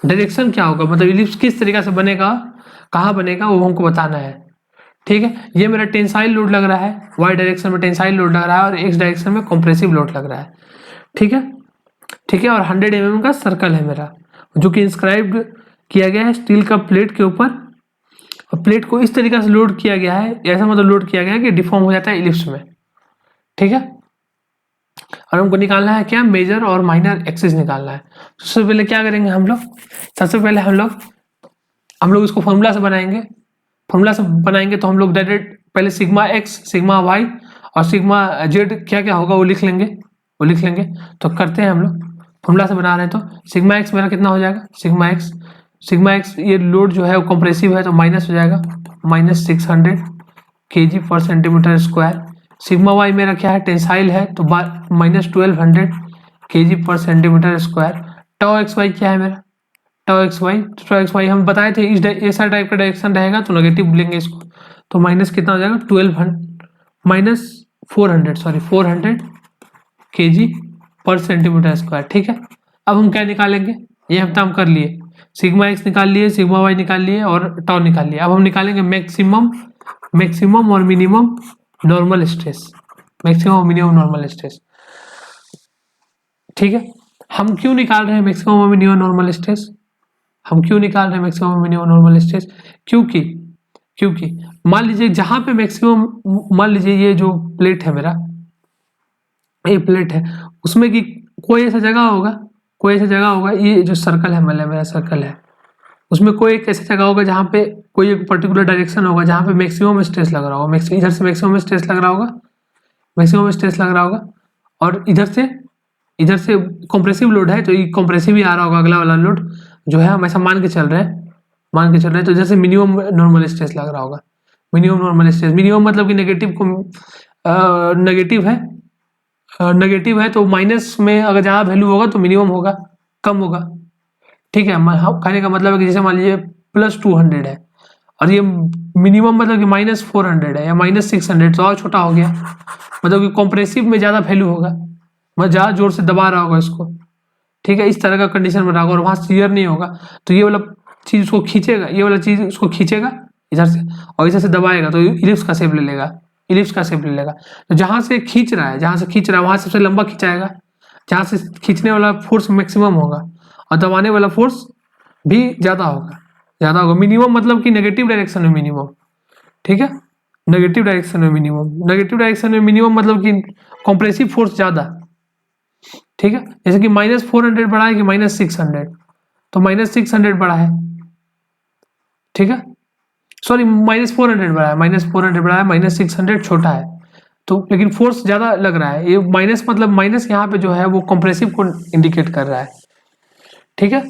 direction क्या होगा, मतलब इलिप्स किस तरीके से बनेगा, कहाँ बनेगा, वो हमको बताना है। ठीक है, ये मेरा टेंसाइल लोड लग रहा है, वाई डायरेक्शन में टेंसाइल लोड लग रहा है और एक्स डायरेक्शन में कॉम्प्रेसिव लोड लग रहा है। ठीक है, और 100 mm का सर्कल है मेरा, जो कि इंस्क्राइब्ड किया गया है स्टील का प्लेट के ऊपर, और प्लेट को इस तरीके से लोड किया गया है, ऐसा मतलब लोड किया गया है कि डिफॉर्म हो जाता है इलिप्स में। ठीक है, और हमको निकालना है क्या? मेजर और माइनर एक्सिस निकालना है। सबसे पहले क्या करेंगे हम लोग? सबसे पहले हम लोग इसको फॉर्मूला से बनाएंगे। तो हम लोग डायरेक्ट पहले सिग्मा एक्स, सिग्मा वाई और सिग्मा जेड क्या क्या होगा वो लिख लेंगे। तो करते हैं हम लोग, फॉर्मूला से बना रहे हैं। तो सिग्मा एक्स मेरा कितना हो जाएगा? सिग्मा एक्स ये लोड जो है वो कंप्रेसिव है तो माइनस हो जाएगा, minus 600 kg per centimetre square. Sigma y मेरा क्या है? टेंसाइल है तो minus 1200 kg per centimetre square. Tau x y क्या है मेरा? टाउ एक्स वाई हम बताए थे ऐसा टाइप का डायरेक्शन रहेगा तो नेगेटिव लेंगे इसको, तो माइनस कितना हो जाएगा? 400 kg पर सेंटीमीटर स्क्वायर। ठीक है, अब हम क्या निकालेंगे? ये हम कर लिए, सिग्मा एक्स निकाल लिए, सिग्मा वाई निकाल लिए और टाउ निकाल लिए। अब हम निकालेंगे मैक्सिमम और मिनिमम नॉर्मल स्ट्रेस, ठीक है, हम क्यों निकाल रहे हैं मैक्सिमम और मिनिमम नॉर्मल स्ट्रेस? क्योंकि मान लीजिए जहां पे मैक्सिमम, मान लीजिए ये जो प्लेट है मेरा, ये प्लेट है, उसमें कि कोई ऐसा जगह होगा, ये जो सर्कल है, मतलब मेरा सर्कल है, उसमें कोई एक ऐसा जगह होगा जहाँ पे कोई एक पर्टिकुलर डायरेक्शन होगा जहाँ पे मैक्सिमम स्ट्रेस लग रहा होगा, इधर से मैक्सिमम स्ट्रेस लग रहा होगा, और इधर से कंप्रेसिव लोड है तो ये कंप्रेसिव ही आ रहा होगा, अगला वाला लोड जो है हम ऐसा मान के चल रहे हैं, तो इधर से मिनिमम नॉर्मल स्ट्रेस लग रहा होगा। मिनिमम मतलब कि नेगेटिव है तो माइनस में अगर जहाँ वैल्यू होगा तो मिनिमम होगा, कम होगा। ठीक है, कहने का मतलब है कि जैसे मान लीजिए +200 है, और ये मिनिमम मतलब कि -400 है या -600, तो और छोटा हो गया, मतलब कि कॉम्प्रेसिव में ज़्यादा वैल्यू होगा, मतलब ज़्यादा जोर से दबा रहा होगा इसको, ठीक है, इस तरह का कंडीशन बना होगा और वहाँ शियर नहीं होगा, तो ये वाला चीज़ उसको खींचेगा, ये वाला चीज़ उसको खींचेगा इधर से और इधर से दबाएगा, तो इलिप्स का शेप ले लेगा, इलिप्स का शेप ले लेगा। तो जहाँ से खींच रहा है वहाँ सबसे लंबा खींचाएगा, जहाँ से खींचने वाला फोर्स मैक्सिमम होगा और दबाने वाला फोर्स भी ज़्यादा होगा। मिनिमम मतलब कि नेगेटिव डायरेक्शन में मिनिमम, ठीक है, नेगेटिव डायरेक्शन में मिनिमम मतलब कि कॉम्प्रेसिव फोर्स ज़्यादा, ठीक है। जैसे कि -400 बढ़ा है कि -600, तो -600 बढ़ा है, ठीक है, सॉरी -400 बढ़ा है, -600 छोटा है, तो लेकिन फोर्स ज़्यादा लग रहा है, ये माइनस मतलब माइनस यहाँ पे जो है वो कंप्रेसिव को इंडिकेट कर रहा है, ठीक है,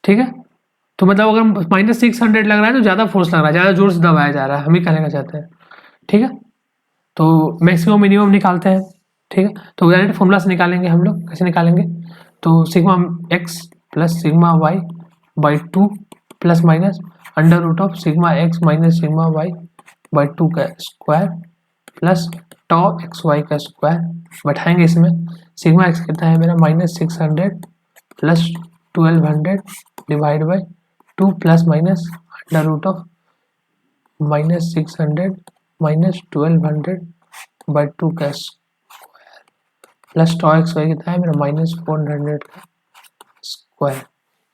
ठीक है। तो मतलब अगर -600 लग रहा है तो ज़्यादा फोर्स लग रहा है, ज़्यादा जोर से दबाया जा रहा है, हम ही कहना चाहते हैं, ठीक है। तो मैक्सिमम मिनिमम निकालते हैं, ठीक है। तो डायरेक्ट फॉर्मूला से निकालेंगे हम लोग, कैसे निकालेंगे, तो sigma x plus sigma y by 2 plus minus √ sigma x minus sigma y by 2 का स्क्वायर प्लस टॉ xy का स्क्वायर, बैठाएंगे इसमें, सिग्मा x कितना है मेरा -600 plus 1200 divide by 2 plus minus √ -600 minus 1200 by 2 का स्क्वायर प्लस टॉ xy कितना है मेरा -400 का स्क्वायर।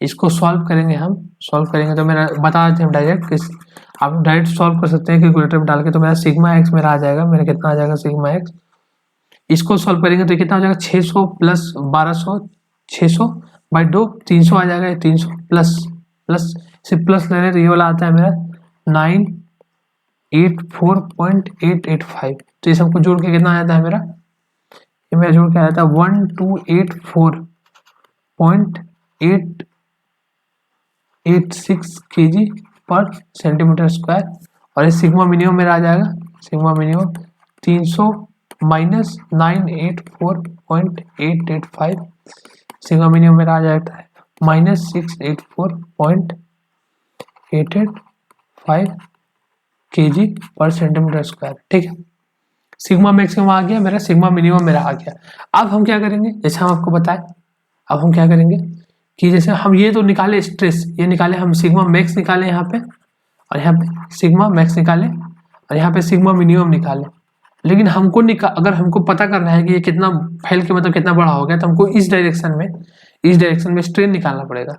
इसको सॉल्व करेंगे, हम सॉल्व करेंगे तो मेरा बता देते हैं डायरेक्ट, किस आप डायरेक्ट सॉल्व कर सकते हैं कैलकुलेटर में डाल के, तो मेरा सिग्मा x मेरा आ जाएगा, मेरा कितना आ जाएगा सिग्मा x, इसको सॉल्व करेंगे तो कितना हो जाएगा 600 प्लस 1200, 600 बाई 2 300 आ जाएगा, 300 प्लस प्लस से प्लस ले रहे तो ये वाला आता है मेरा 984.885, तो ये सबको जोड़ के कितना आ जाता है मेरा, ये मेरा जोड़ के आ जाता है 1284.886 kg पर सेंटीमीटर स्क्वायर, और ये सिग्मा मिनिमम मेरा आ जाएगा, sigma minimum 300 minus 984.885, sigma minimum मेरा आ जाता है -684.885 kg पर सेंटीमीटर स्क्वायर, ठीक है। सिग्मा मैक्सिमम आ गया मेरा, सिग्मा मिनिमम मेरा आ गया। अब हम क्या करेंगे, जैसे हम आपको बताएं, अब हम क्या करेंगे कि जैसे हम ये तो निकाले स्ट्रेस, ये निकाले हम सिग्मा मैक्स निकाले यहाँ पे, और यहाँ पे सिग्मा मैक्स निकाले, और यहाँ पे सिग्मा मिनिमम निकाले, लेकिन हमको अगर हमको पता करना है कि ये कितना फैल के मतलब कितना बड़ा हो गया, तो हमको इस डायरेक्शन में स्ट्रेन निकालना पड़ेगा,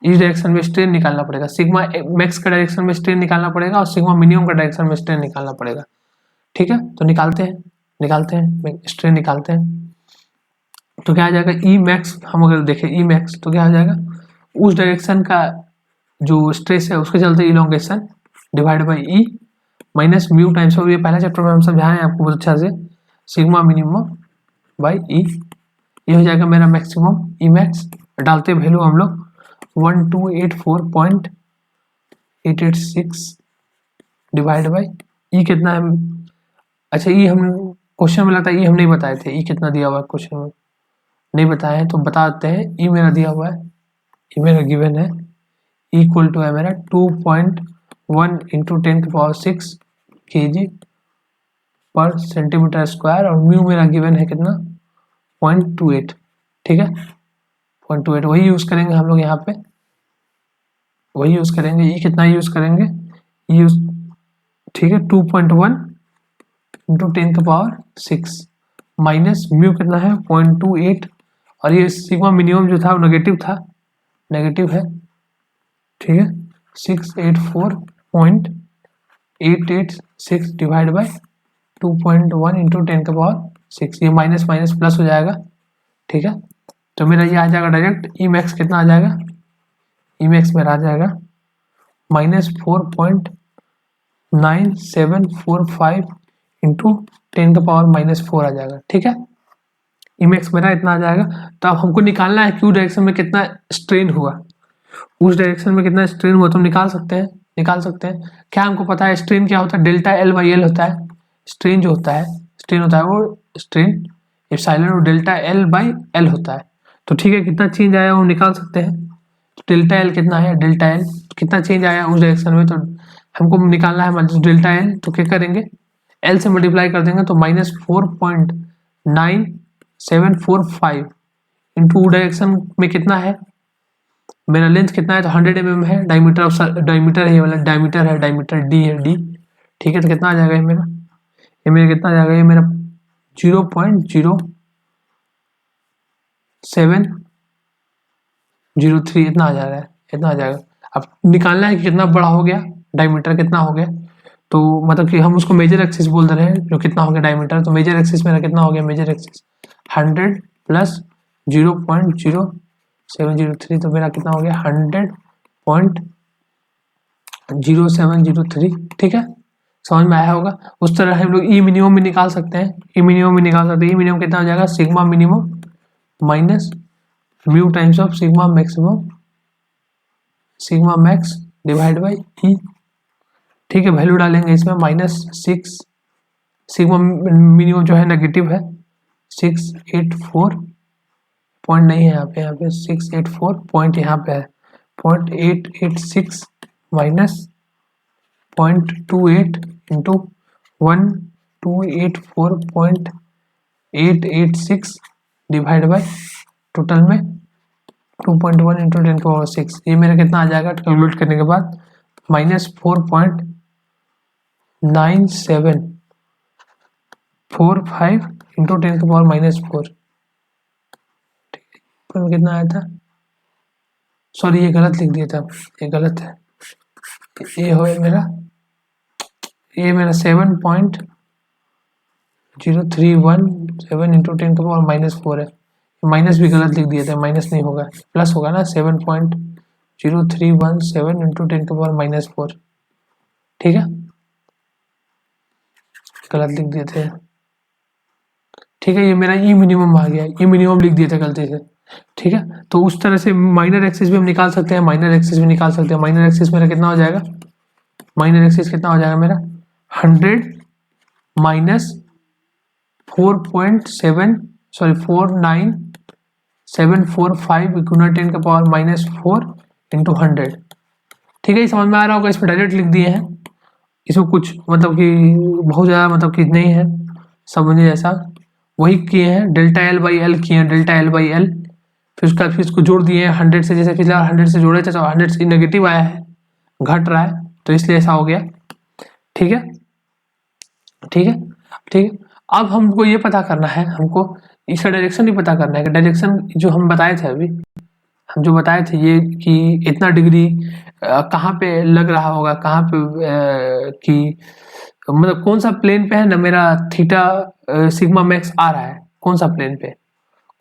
इस डायरेक्शन में स्ट्रेन निकालना पड़ेगा, सिग्मा मैक्स का डायरेक्शन में स्ट्रेन निकालना पड़ेगा और सिग्मा मिनिमम का डायरेक्शन में स्ट्रेन निकालना पड़ेगा, ठीक है। तो निकालते हैं स्ट्रेन निकालते हैं, तो क्या आ जाएगा ई मैक्स, हम अगर देखें ई मैक्स तो क्या आ जाएगा, उस डायरेक्शन का जो स्ट्रेस है उसके चलते elongation divide by E minus mu times of, ये पहला चैप्टर में हम समझाएं आपको बहुत अच्छा से, सिग्मा मिनिमम बाई ई, ये हो जाएगा मेरा मैक्सिमम ई मैक्स, डालते वैल्यू हम लोग 1284.886 डिवाइड बाई ई कितना है, अच्छा ई हम क्वेश्चन में लगता है ई हम नहीं बताए थे, ई कितना दिया हुआ है क्वेश्चन में नहीं बताए हैं, तो बता देते हैं, ई मेरा दिया हुआ है, ई मेरा गिवन है, इक्वल टू है मेरा 2.1 into 10⁶ kg per centimetre square, और म्यू मेरा गिवन है कितना 0.28, ठीक है 0.28, वही यूज करेंगे हम लोग यहाँ पे, वही यूज करेंगे, ये कितना यूज करेंगे, यूज ठीक है 2.1 इंटू 10⁶ माइनस म्यू कितना है 0.28, और ये सिग्मा मिनिमम जो था वो नेगेटिव है, ठीक है 684.886 डिवाइड बाई 2.1 इंटू 10⁶, ये माइनस माइनस प्लस हो जाएगा, ठीक है। तो मेरा ये आ जाएगा डायरेक्ट, ई मैक्स कितना आ जाएगा, ई मैक्स मेरा आ जाएगा -4.9745 इंटू 10⁻⁻4 आ जाएगा, ठीक है। ई मैक्स मेरा इतना आ जाएगा। तो अब हमको निकालना है क्यू डायरेक्शन में कितना स्ट्रेन हुआ, उस डायरेक्शन में कितना स्ट्रेन हुआ तो हम निकाल सकते हैं क्या हमको पता है स्ट्रेन क्या होता है, डेल्टा L/L होता है, स्ट्रेन जो होता है वो स्ट्रेन एप्सिलॉन और डेल्टा L/L होता है, तो ठीक है कितना चेंज आया वो निकाल सकते हैं, डेल्टा एल कितना है, डेल्टा एल कितना चेंज आया उस डायरेक्शन में, तो हमको निकालना है डेल्टा एल। तो क्या करेंगे, एल से मल्टीप्लाई कर देंगे तो -4.9745 इंटू डायरेक्शन में कितना है, मेरा लेंथ कितना है तो 100 mm है, डायमीटर डायमीटर है, ये वाला डायमीटर है, डायमीटर डी है, डी। ठीक है, तो कितना आ जाएगा ये मेरा, कितना आ जाएगा, ये मेरा 0.0703 इतना आ जा रहा है, इतना आ जाएगा। अब निकालना है कि कितना बड़ा हो गया, डायमीटर कितना हो गया, तो मतलब कि हम उसको मेजर एक्सिस बोल रहे हैं, जो कितना हो गया डायमीटर, तो मेजर एक्सिस मेरा कितना हो गया, मेजर एक्सिस 100 प्लस 0.0703, तो मेरा कितना हो गया 100.0703। ठीक है, समझ में आया होगा। उस तरह हम लोग ई मिनिमम भी निकाल सकते हैं, ई मिनिमम भी निकाल सकते हैं। ई मिनिमम कितना हो जाएगा, sigma minimum minus mu times of sigma maximum, sigma max divide by E. ठीक है, वैल्यू डालेंगे इसमें -6, सिग्मा मिनिमम जो है नेगेटिव है, 684 पॉइंट नहीं है यहाँ पे 684 पॉइंट यहाँ पे है 0.886 minus 0.28 into 1284.886 divide by total में 2.1 इंटू 10⁻⁶। ये मेरा कितना आ जाएगा कैलकुलेट करने के बाद -4.9745 इंटू 10⁻⁴। कितना आया था, सॉरी ये गलत लिख दिया था, ये गलत है, ये हो मेरा 7.0317 इंटू 10⁻⁴ है, माइनस भी गलत लिख दिया था, माइनस नहीं होगा, प्लस होगा ना, 7.0317 इंटू 10⁻⁴। ठीक है, गलत लिख दिए थे। ठीक है, ये मेरा ई मिनिमम आ गया, ई मिनिमम लिख दिया था गलती से। ठीक है, तो उस तरह से माइनर एक्सिस भी हम निकाल सकते हैं, माइनर एक्सिस भी निकाल सकते हैं। माइनर एक्सिस मेरा कितना हो जाएगा, माइनर एक्सिस कितना हो जाएगा मेरा 100 माइनस 49745 गुना 10⁻⁴ इंटू 100। ठीक है, ये समझ में आ रहा होगा, इसमें डायरेक्ट लिख दिए हैं, इसमें कुछ मतलब कि बहुत ज़्यादा मतलब कि नहीं है, समझने जैसा वही किए हैं, डेल्टा एल बाई एल किए हैं, डेल्टा एल बाई एल, फिर उसका फिर इसको जोड़ दिए हैं 100 से, जैसे पिछला 100 से जोड़े थे तो 100 से नेगेटिव आया है, घट रहा है, तो इसलिए ऐसा हो गया। ठीक है, ठीक है, ठीक है। अब हमको ये पता करना है, हमको इसका डायरेक्शन भी पता करना है कि डायरेक्शन जो हम बताए थे अभी, हम जो बताए थे ये कि इतना डिग्री कहाँ पे लग रहा होगा, कहाँ पे कि मतलब कौन सा प्लेन पे है ना मेरा थीटा सिग्मा मैक्स आ रहा है, कौन सा प्लेन पे,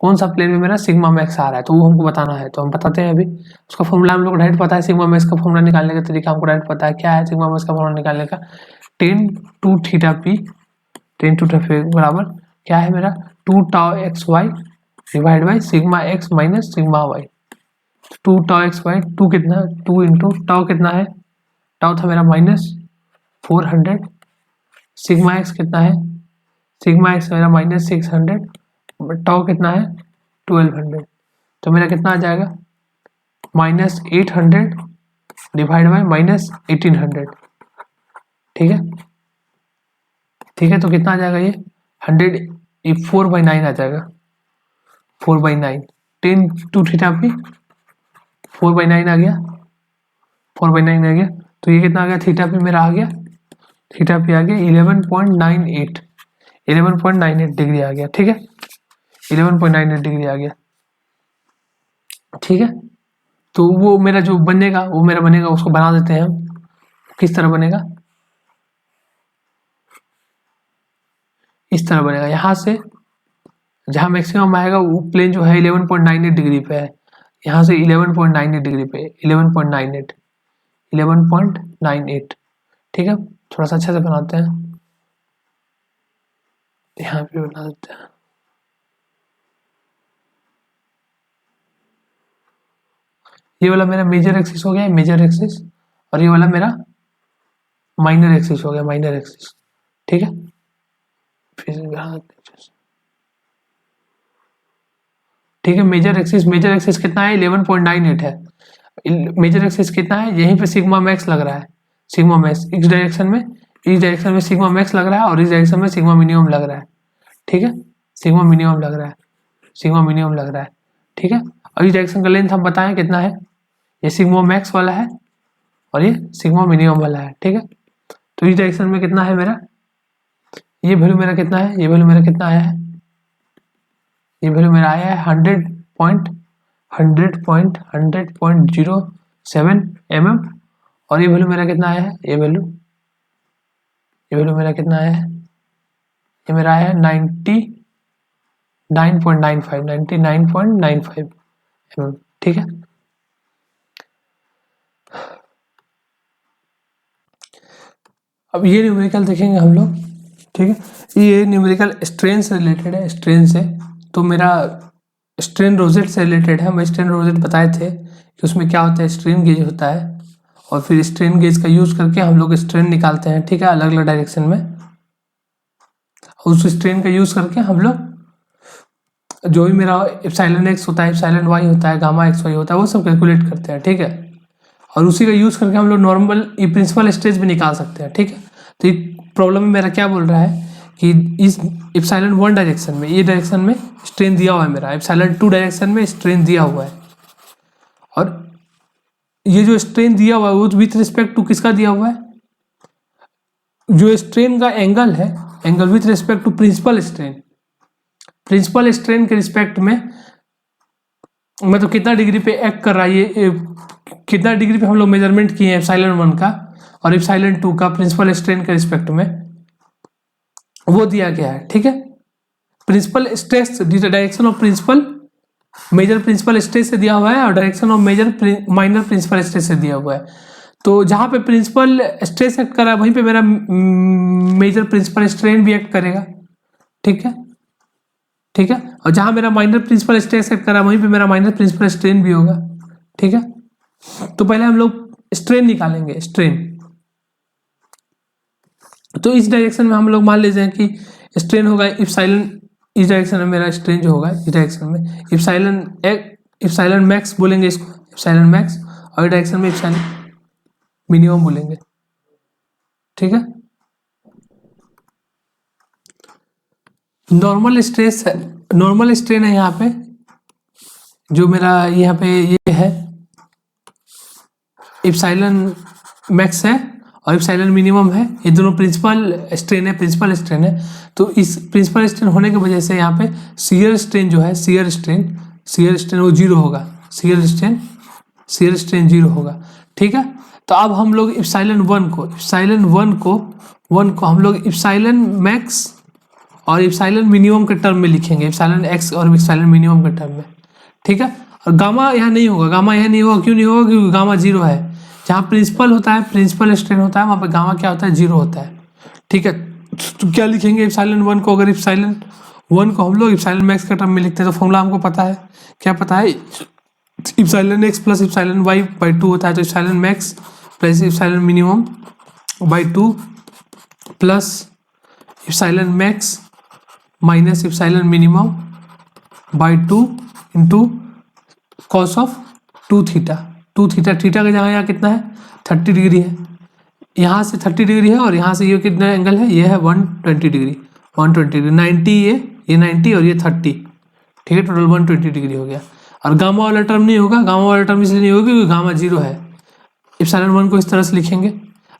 कौन सा प्लेन में मेरा सिग्मा मैक्स आ रहा है, तो वो हमको बताना है। तो हम बताते हैं अभी, उसका फॉर्मूला हम लोग डायरेक्ट पता है, सिग्मा मैक्स का फॉर्मूला निकालने का तरीका हमको डायरेक्ट पता है। क्या है सिग्मा मैक्स का फॉर्मूला निकालने का, tan 2 theta p, tan 2 theta बराबर क्या है मेरा 2 tau x y divide by sigma x minus sigma y. 2 tau x y, 2 कितना, 2 इंटू टाउ कितना है, टाउ था मेरा -400, सिग्मा एक्स कितना है, सिग्मा एक्स मेरा -600, टाउ कितना है 1200, तो मेरा कितना आ जाएगा -800 डिवाइड बाई -1800। ठीक है, ठीक है, तो कितना आ जाएगा ये 100, ये 4/9 आ जाएगा, 4/9 tan 2 थीटा पी 4/9 आ गया, 4/9 आ गया, तो ये कितना आ गया, थीटा पी मेरा आ गया, थीटा पी आ गया 11.98 डिग्री आ गया। ठीक है, 11.98 डिग्री आ गया। ठीक है, तो वो मेरा जो बनेगा, वो मेरा बनेगा, उसको बना देते हैं हम, किस तरह बनेगा, इस तरह बनेगा, यहाँ से जहाँ मैक्सिमम आएगा वो प्लेन जो है 11.98 डिग्री पे है, यहाँ से 11.98 डिग्री पे 11.98। ठीक है, थोड़ा सा अच्छे से बनाते हैं, यहाँ पे बना देते हैं, ये वाला मेरा मेजर एक्सिस हो गया, मेजर एक्सिस, और ये वाला मेरा माइनर एक्सिस हो गया, माइनर एक्सिस। ठीक है, फिर ठीक है, मेजर एक्सिस कितना है 11.98 है, मेजर एक्सिस कितना है, यहीं पे सिग्मा मैक्स लग रहा है, सिग्मा मैक्स इस डायरेक्शन में सिग्मा मैक्स लग रहा है और इस डायरेक्शन में सिग्मा मिनिमम लग रहा है, ठीक है, सिग्मा मिनिमम लग रहा है, सिग्मा मिनिमम लग रहा है, ठीक है। और इस डायरेक्शन का लेंथ हम बताएं कितना है, ये सिग्मा मैक्स वाला है और ये सिग्मा मिनिमम वाला है, ठीक है। तो इस डायरेक्शन में कितना है मेरा, ये वैल्यू मेरा कितना है, ये वैल्यू मेरा कितना आया है, ये वैल्यू मेरा आया है 100.07 mm और ये वैल्यू मेरा कितना आया है, ये वैल्यू मेरा कितना आया है, ये मेरा आया है 99.95 mm, ठीक है। अब ये न्यूमेरिकल देखेंगे हम लोग, ठीक है। ये न्यूमेरिकल स्ट्रेन से रिलेटेड है, स्ट्रेन से, तो मेरा स्ट्रेन रोजेट से रिलेटेड है। मैं स्ट्रेन रोजेट बताए थे कि उसमें क्या होता है, स्ट्रेन गेज होता है और फिर स्ट्रेन गेज का यूज करके हम लोग स्ट्रेन निकालते हैं, ठीक है, अलग अलग डायरेक्शन में। उस स्ट्रेन का यूज करके हम लोग जो भी मेरा एप्सिलॉन एक्स होता है, एप्सिलॉन वाई होता है, गामा एक्स वाई होता है, वो सब कैलकुलेट करते हैं, ठीक है। और उसी का यूज करके हम लोग नॉर्मल ये प्रिंसिपल स्ट्रेस भी निकाल सकते हैं, ठीक है। तो ये प्रॉब्लम में मेरा क्या बोल रहा है कि इस एप्सिलॉन 1 डायरेक्शन में, ये डायरेक्शन में स्ट्रेन दिया हुआ है मेरा, एप्सिलॉन 2 डायरेक्शन में स्ट्रेन दिया हुआ है, और ये जो स्ट्रेन दिया हुआ है वो विथ रिस्पेक्ट टू किसका दिया हुआ है, जो स्ट्रेन का एंगल है, angle with respect to principal strain, principal strain के रिस्पेक्ट में मतलब कितना डिग्री पे एक्ट कर रहा है, ये कितना डिग्री पे हम लोग मेजरमेंट किए हैं एप्सिलॉन 1 का और एप्सिलॉन 2 का प्रिंसिपल स्ट्रेन के रिस्पेक्ट में, वो दिया गया है, ठीक है। Principal stress direction of principal major principal stress से दिया हुआ है और direction of major minor principal stress से दिया हुआ है। तो जहां पे प्रिंसिपल स्ट्रेस एक्ट कर रहा है वहीं पे मेरा मेजर प्रिंसिपल स्ट्रेन भी एक्ट करेगा, ठीक है, ठीक है। और जहां मेरा माइनर प्रिंसिपल स्ट्रेस एक्ट कर रहा है वहीं पे मेरा माइनर प्रिंसिपल स्ट्रेन भी होगा, ठीक है। तो पहले हम लोग स्ट्रेन निकालेंगे, स्ट्रेन। तो इस डायरेक्शन में हम लोग मान लीजिए कि स्ट्रेन होगा एप्सिलॉन, इस डायरेक्शन में मेरा स्ट्रेन जो होगा इस डायरेक्शन में एप्सिलॉन मैक्स बोलेंगे इसको, एप्सिलॉन मैक्स, और इस डायरेक्शन में एप्सिलॉन मिनिमम बोलेंगे, ठीक है। नॉर्मल स्ट्रेस है, नॉर्मल स्ट्रेन है यहाँ पे, जो मेरा यहाँ पे ये है एप्सिलॉन मैक्स है और एप्सिलॉन मिनिमम है, ये दोनों प्रिंसिपल स्ट्रेन है, प्रिंसिपल स्ट्रेन है। तो इस प्रिंसिपल स्ट्रेन होने की वजह से यहाँ पे शियर स्ट्रेन जो है, शियर स्ट्रेन वो जीरो होगा, शियर स्ट्रेन जीरो होगा, ठीक है। तो अब हम लोग एप्सिलॉन 1 को हम लोग एप्सिलॉन मैक्स और एप्सिलॉन मिनिमम के टर्म में लिखेंगे, एप्सिलॉन एक्स और एप्सिलॉन मिनिमम के टर्म में, ठीक है। और गामा यहाँ नहीं होगा, क्यों नहीं होगा, क्योंकि गामा जीरो है। जहाँ प्रिंसिपल होता है, प्रिंसिपल स्ट्रेन होता है, वहाँ पे गामा क्या होता है, जीरो होता है, ठीक है। तो क्या लिखेंगे एप्सिलॉन 1 को, अगर एप्सिलॉन 1 को हम लोग एप्सिलॉन मैक्स के टर्म में लिखते हैं तो फॉर्मूला हमको पता है, क्या पता है, epsilon x plus epsilon y by 2 होता है। तो epsilon max plus epsilon minimum by 2 plus epsilon max minus epsilon minimum by 2 into cos of 2 theta. Theta का जगह यहाँ कितना है, 30 डिग्री है, यहाँ से 30 डिग्री है और यहाँ से ये कितना एंगल है, ये है 120 डिग्री, 90 ये 90 और ये 30, ठीक है, टोटल 120 डिग्री हो गया। और गामा वाला टर्म नहीं होगा, गामा वाला टर्म इसलिए नहीं होगा क्योंकि गामा जीरो है। एप्सिलॉन 1 को इस तरह से लिखेंगे,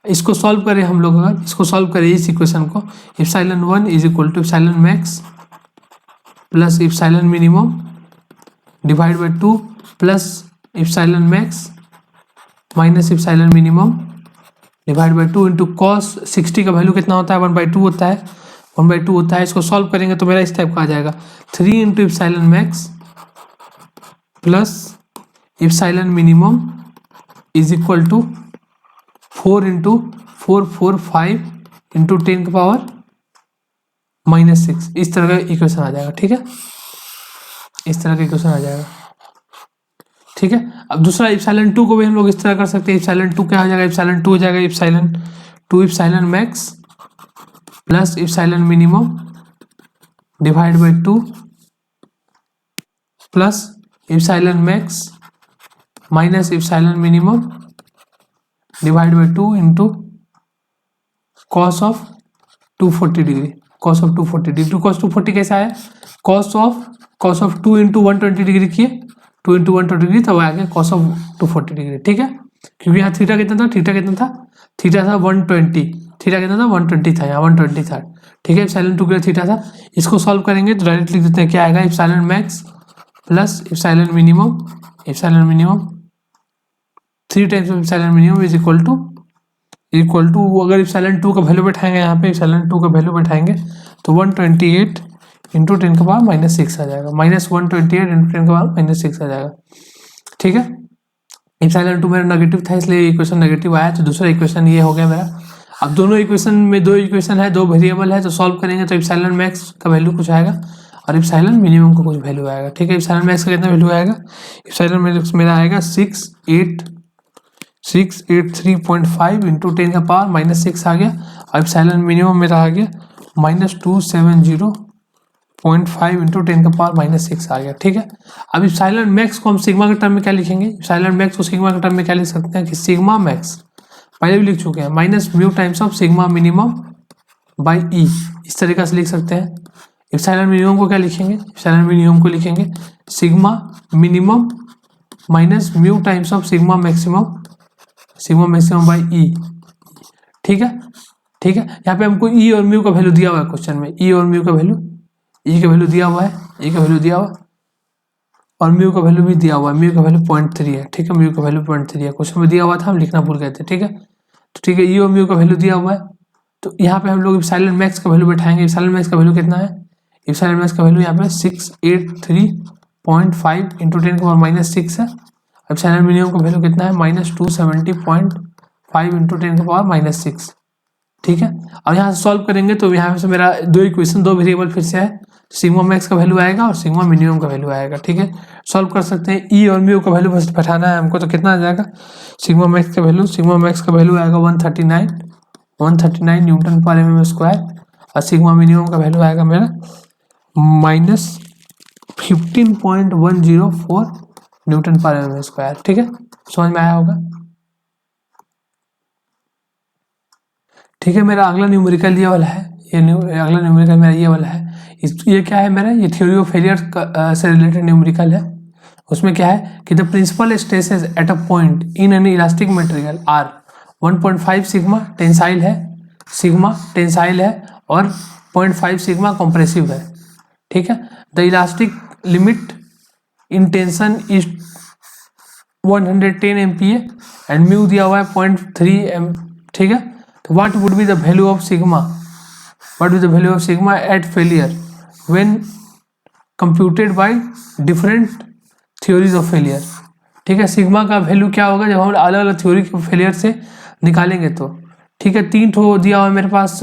इसको सॉल्व करें हम लोग, अगर इसको सॉल्व करें इस इक्वेशन को, epsilon 1 is equal to epsilon max plus epsilon minimum divide by 2 plus epsilon max minus epsilon minimum divide by 2 into cos 60 का वैल्यू कितना होता है, 1/2 होता है, 1/2 होता है। इसको सॉल्व करेंगे तो मेरा इस टाइप का आ जाएगा, 3 into epsilon max plus epsilon minimum is equal to 4 into 445 into 10 की पावर -6। इस तरह का इक्वेशन आ जाएगा, ठीक है, इस तरह का इक्वेशन आ जाएगा, ठीक है। अब दूसरा एप्सिलॉन 2 को भी हम लोग इस तरह कर सकते हैं। एप्सिलॉन 2 क्या हो जाएगा, एप्सिलॉन 2 हो जाएगा epsilon 2 epsilon max plus epsilon minimum divide by 2 plus epsilon max minus epsilon minimum divide by 2 into cos of 240 degree. Cos of 240 degree, cos 240 कैसा है, कॉस ऑफ 2 इंटू 120 डिग्री किए, 2 इंटू 120 डिग्री, तब आ गया cos of 240 degree. ठीक है, क्योंकि यहाँ theta कितना था, थीटा था 120, थीटा कितना था 120 था, यहाँ 120 था। ठीक है, इप्सिलॉन 2 के लिए थीटा था। इसको सॉल्व करेंगे तो डायरेक्ट लिख देते हैं, क्या आएगा, epsilon max plus epsilon minimum 3 times of epsilon minimum is equal to अगर इप्सिलॉन 2 का वैल्यू बैठाएंगे, यहाँ पे इप्सिलॉन 2 का वैल्यू बैठाएंगे तो 128 इंटू 10 का पावर -6 आ जाएगा, -128 इंटू 10 का पावर -6 आ जाएगा। ठीक है, इप्सिलॉन 2 मेरा नेगेटिव था इसलिए इक्वेशन नेगेटिव आया, तो दूसरा इक्वेशन ये हो गया मेरा। अब दोनों इक्वेशन में दो इक्वेशन है, दो वेरिएबल है, तो सॉल्व करेंगे तो इप्सिलॉन मैक्स का वैल्यू कुछ आएगा और इप्सिलॉन मिनिमम का कुछ वैल्यू आएगा। ठीक है, इप्सिलॉन मैक्स का कितना वैल्यू आएगा, इप्सिलॉन मैक्स मेरा आएगा 683.5 इंटू 10 का पावर -6 आ गया, और इप्सिलॉन मिनिमम मेरा आ गया -270.5 इंटू 10 का पावर -6 आ गया। ठीक है, अब इप्सिलॉन मैक्स को हम सिग्मा के टर्म में क्या लिखेंगे, इप्सिलॉन मैक्स को सिग्मा के टर्म में क्या लिख सकते हैं कि सिग्मा मैक्स पहले भी लिख चुके हैं, minus mu times of sigma minimum by E, इस तरीके से लिख सकते हैं। इप्सिलॉन मिनिमम को क्या लिखेंगे, इप्सिलॉन मिनिमम को लिखेंगे sigma minimum minus mu times of sigma maximum by E. ठीक है, यहाँ पे हमको ई और म्यू का वैल्यू दिया हुआ है क्वेश्चन में, ई और म्यू का वैल्यू, ई का वैल्यू दिया हुआ है, ई का वैल्यू दिया हुआ और म्यू का वैल्यू भी दिया हुआ है, म्यू का वैल्यू 0.3 है। ठीक है, म्यू का वैल्यू 0.3 है, क्वेश्चन में दिया हुआ था, हम लिखना भूल गए थे। ठीक है, तो ठीक है, ई और म्यू का वैल्यू दिया हुआ है, तो यहाँ पे हम लोग इप्सिलॉन मैक्स का वैल्यू बैठाएंगे। इप्सिलॉन मैक्स का वैल्यू कितना है, इप्सिलॉन मैक्स का वैल्यू यहाँ पे 683.5 इंटू 10 का पावर -6 है। इप्सिलॉन मिनिमम का वैल्यू कितना है, -270.5 इंटू 10 का पावर -6। ठीक है, अब यहाँ से सॉल्व करेंगे तो यहाँ से मेरा दो इक्वेशन, दो वेरिएबल फिर से है, सिग्मा मैक्स का वैल्यू आएगा और सिग्मा मिनिमम का वैल्यू आएगा। ठीक है, सॉल्व कर सकते हैं, ई और म्यू का वैल्यू बस बैठाना है हमको, तो कितना आ जाएगा, सिग्मा मैक्स का वैल्यू आएगा 139 न्यूटन पर mm स्क्वायर, और सिग्मा मिनिमम का वैल्यू आएगा मेरा -15.104 न्यूटन पर mm स्क्वायर। ठीक है, समझ में आया होगा। ठीक है, मेरा अगला न्यूमेरिकल ये वाला है, अगला न्यूमेरिकल मेरा ये वाला है। ये क्या है मेरा, ये थ्योरी ऑफ फेलियर से रिलेटेड न्यूमेरिकल है। उसमें क्या है कि the principal stresses at a point in an elastic material are 1.5 sigma tensile है और 0.5 सिग्मा कॉम्प्रेसिव है। ठीक है, the elastic limit in tension is 110 MPa and mu दिया हुआ है 0.3 m। ठीक है, तो what would be the value of sigma at failure when computed by different theories of failure. ठीक है, सिग्मा का वैल्यू क्या होगा जब हम अलग अलग थ्योरी के फेलियर से निकालेंगे तो। ठीक है, 3 ठो दिया हुआ है मेरे पास,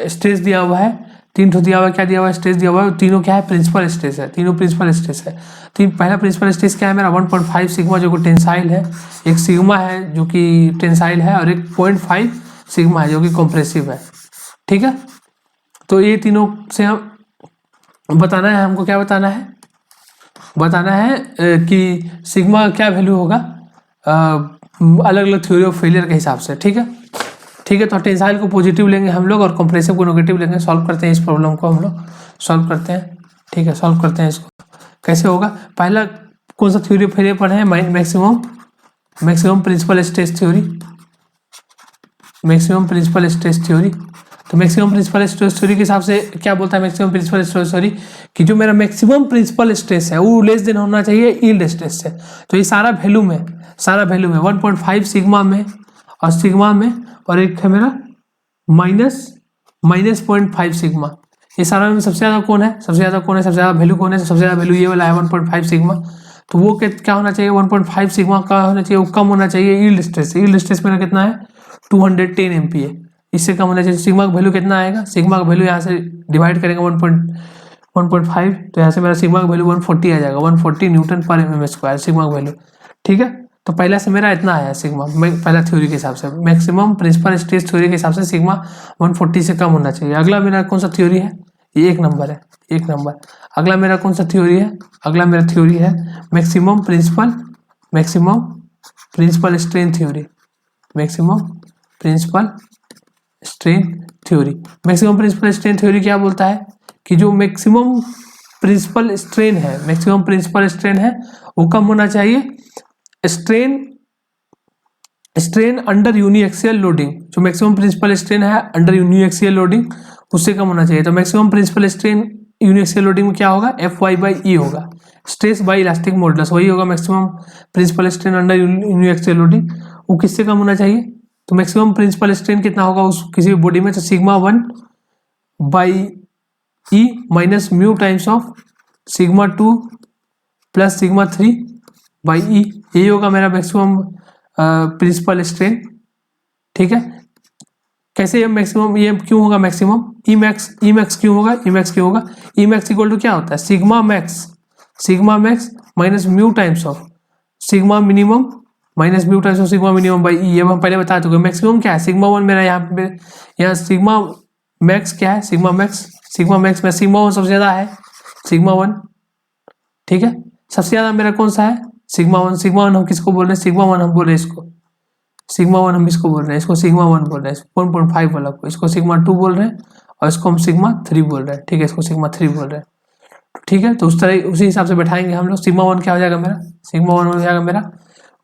स्ट्रेस दिया हुआ है, 3 ठो दिया हुआ है, क्या दिया हुआ है, स्ट्रेस दिया हुआ है, तीनों क्या है, प्रिंसिपल स्ट्रेस है, तीनों प्रिंसिपल स्ट्रेस है। पहला प्रिंसिपल स्ट्रेस क्या है मेरा 1.5 सिग्मा जो कि टेंसाइल है, एक सिग्मा है जो कि टेंसाइल है, और एक 0.5 सिग्मा है जो कि कॉम्प्रेसिव है। ठीक है, तो ये तीनों से हम बताना है, हमको क्या बताना है कि सिग्मा क्या वैल्यू होगा अलग अलग थ्योरी ऑफ फेलियर के हिसाब से। ठीक है, तो टेंसाइल को पॉजिटिव लेंगे हम लोग और कॉम्प्रेसिव को नेगेटिव लेंगे। सॉल्व करते हैं इस प्रॉब्लम को, हम लोग सॉल्व करते हैं। ठीक है, सॉल्व करते हैं इसको, कैसे होगा। पहला कौन सा थ्योरी ऑफ फेलियर पढ़े हैं, मैक्सिमम प्रिंसिपल स्ट्रेस थ्योरी, तो मैक्सिमम प्रिंसिपल स्ट्रेस थ्योरी के हिसाब से क्या बोलता है मैक्सिमम प्रिंसिपल स्ट्रेस थ्योरी कि जो मेरा मैक्सिमम प्रिंसिपल स्ट्रेस है वो लेस देन होना चाहिए यील्ड स्ट्रेस से। तो ये सारा वैल्यू में 1.5 सिग्मा में और एक है मेरा -0.5 सिग्मा। ये सारा में सबसे ज़्यादा कौन है, सबसे ज़्यादा वैल्यू कौन है, सबसे ज़्यादा वैल्यू ये वाला है 1.5 सिग्मा। तो वो क्या होना चाहिए, 1.5 सिग्मा का होना चाहिए, वो कम होना चाहिए यील्ड स्ट्रेस मेरा कितना है 210 MPa, इससे कम होना चाहिए। सिग्मा का वैल्यू कितना आएगा, सिग्मा का वैल्यू यहाँ से डिवाइड करेंगे 1.5, तो यहाँ से मेरा सिग्मा का वैल्यू 140 आ जाएगा, 140 न्यूटन पर mm स्क्वायर सिग्मा का वैल्यू। ठीक है, तो पहला से मेरा इतना आया सिग्मा, पहला थ्योरी के हिसाब से मैक्सिमम प्रिंसिपल स्ट्रेस थ्योरी के हिसाब से सिग्मा 140 से कम होना चाहिए। अगला मेरा कौन सा थ्योरी है, ये 1 नंबर है, 1 नंबर। अगला मेरा कौन सा थ्योरी है, अगला मेरा थ्योरी है maximum principal maximum principal strain theory, maximum principal strain theory. Maximum principal strain theory क्या बोलता है कि जो मैक्सिमम प्रिंसिपल स्ट्रेन है, मैक्सिमम प्रिंसिपल स्ट्रेन है वो कम होना चाहिए स्ट्रेन अंडर यूनिएक्सियल लोडिंग। जो मैक्सिमम प्रिंसिपल स्ट्रेन है अंडर यूनिएक्सियल लोडिंग उससे कम होना चाहिए। तो maximum principal strain uniaxial loading में क्या होगा, Fy/E होगा, स्ट्रेस बाय इलास्टिक मॉडुलस, वही होगा maximum principal strain under uniaxial loading. वो किससे कम होना चाहिए, तो मैक्सिमम प्रिंसिपल स्ट्रेन कितना होगा उस किसी भी बॉडी में, तो σ1/E minus mu times of σ2 plus σ3/E, यही होगा मेरा मैक्सिमम प्रिंसिपल स्ट्रेन। ठीक है, कैसे ये मैक्सिमम, ये क्यों होगा मैक्सिमम, ई मैक्स क्यों होगा, ई मैक्स इक्वल टू क्या होता है, sigma max minus mu times of sigma minimum minus mu times of sigma minimum by E. ये हम पहले बता चुके। मैक्सिमम क्या है, σ1 मेरा यहाँ सिग्मा मैक्स क्या है, सिग्मा मैक्स में σ1 सबसे ज्यादा है, σ1। ठीक है, सबसे ज्यादा मेरा कौन सा है, σ1 हम किसको बोल रहे हैं, σ1 हम बोल रहे हैं इसको, σ1 हम इसको बोल रहे हैं, इसको σ1 बोल रहे हैं, 1.5 वाला को, इसको σ2 बोल रहे हैं और इसको हम σ3 बोल रहे हैं। ठीक है, इसको σ3 बोल रहे हैं। ठीक है, तो उस तरह उसी हिसाब से बैठाएंगे हम लोग। σ1 क्या हो जाएगा मेरा, σ1 हो जाएगा मेरा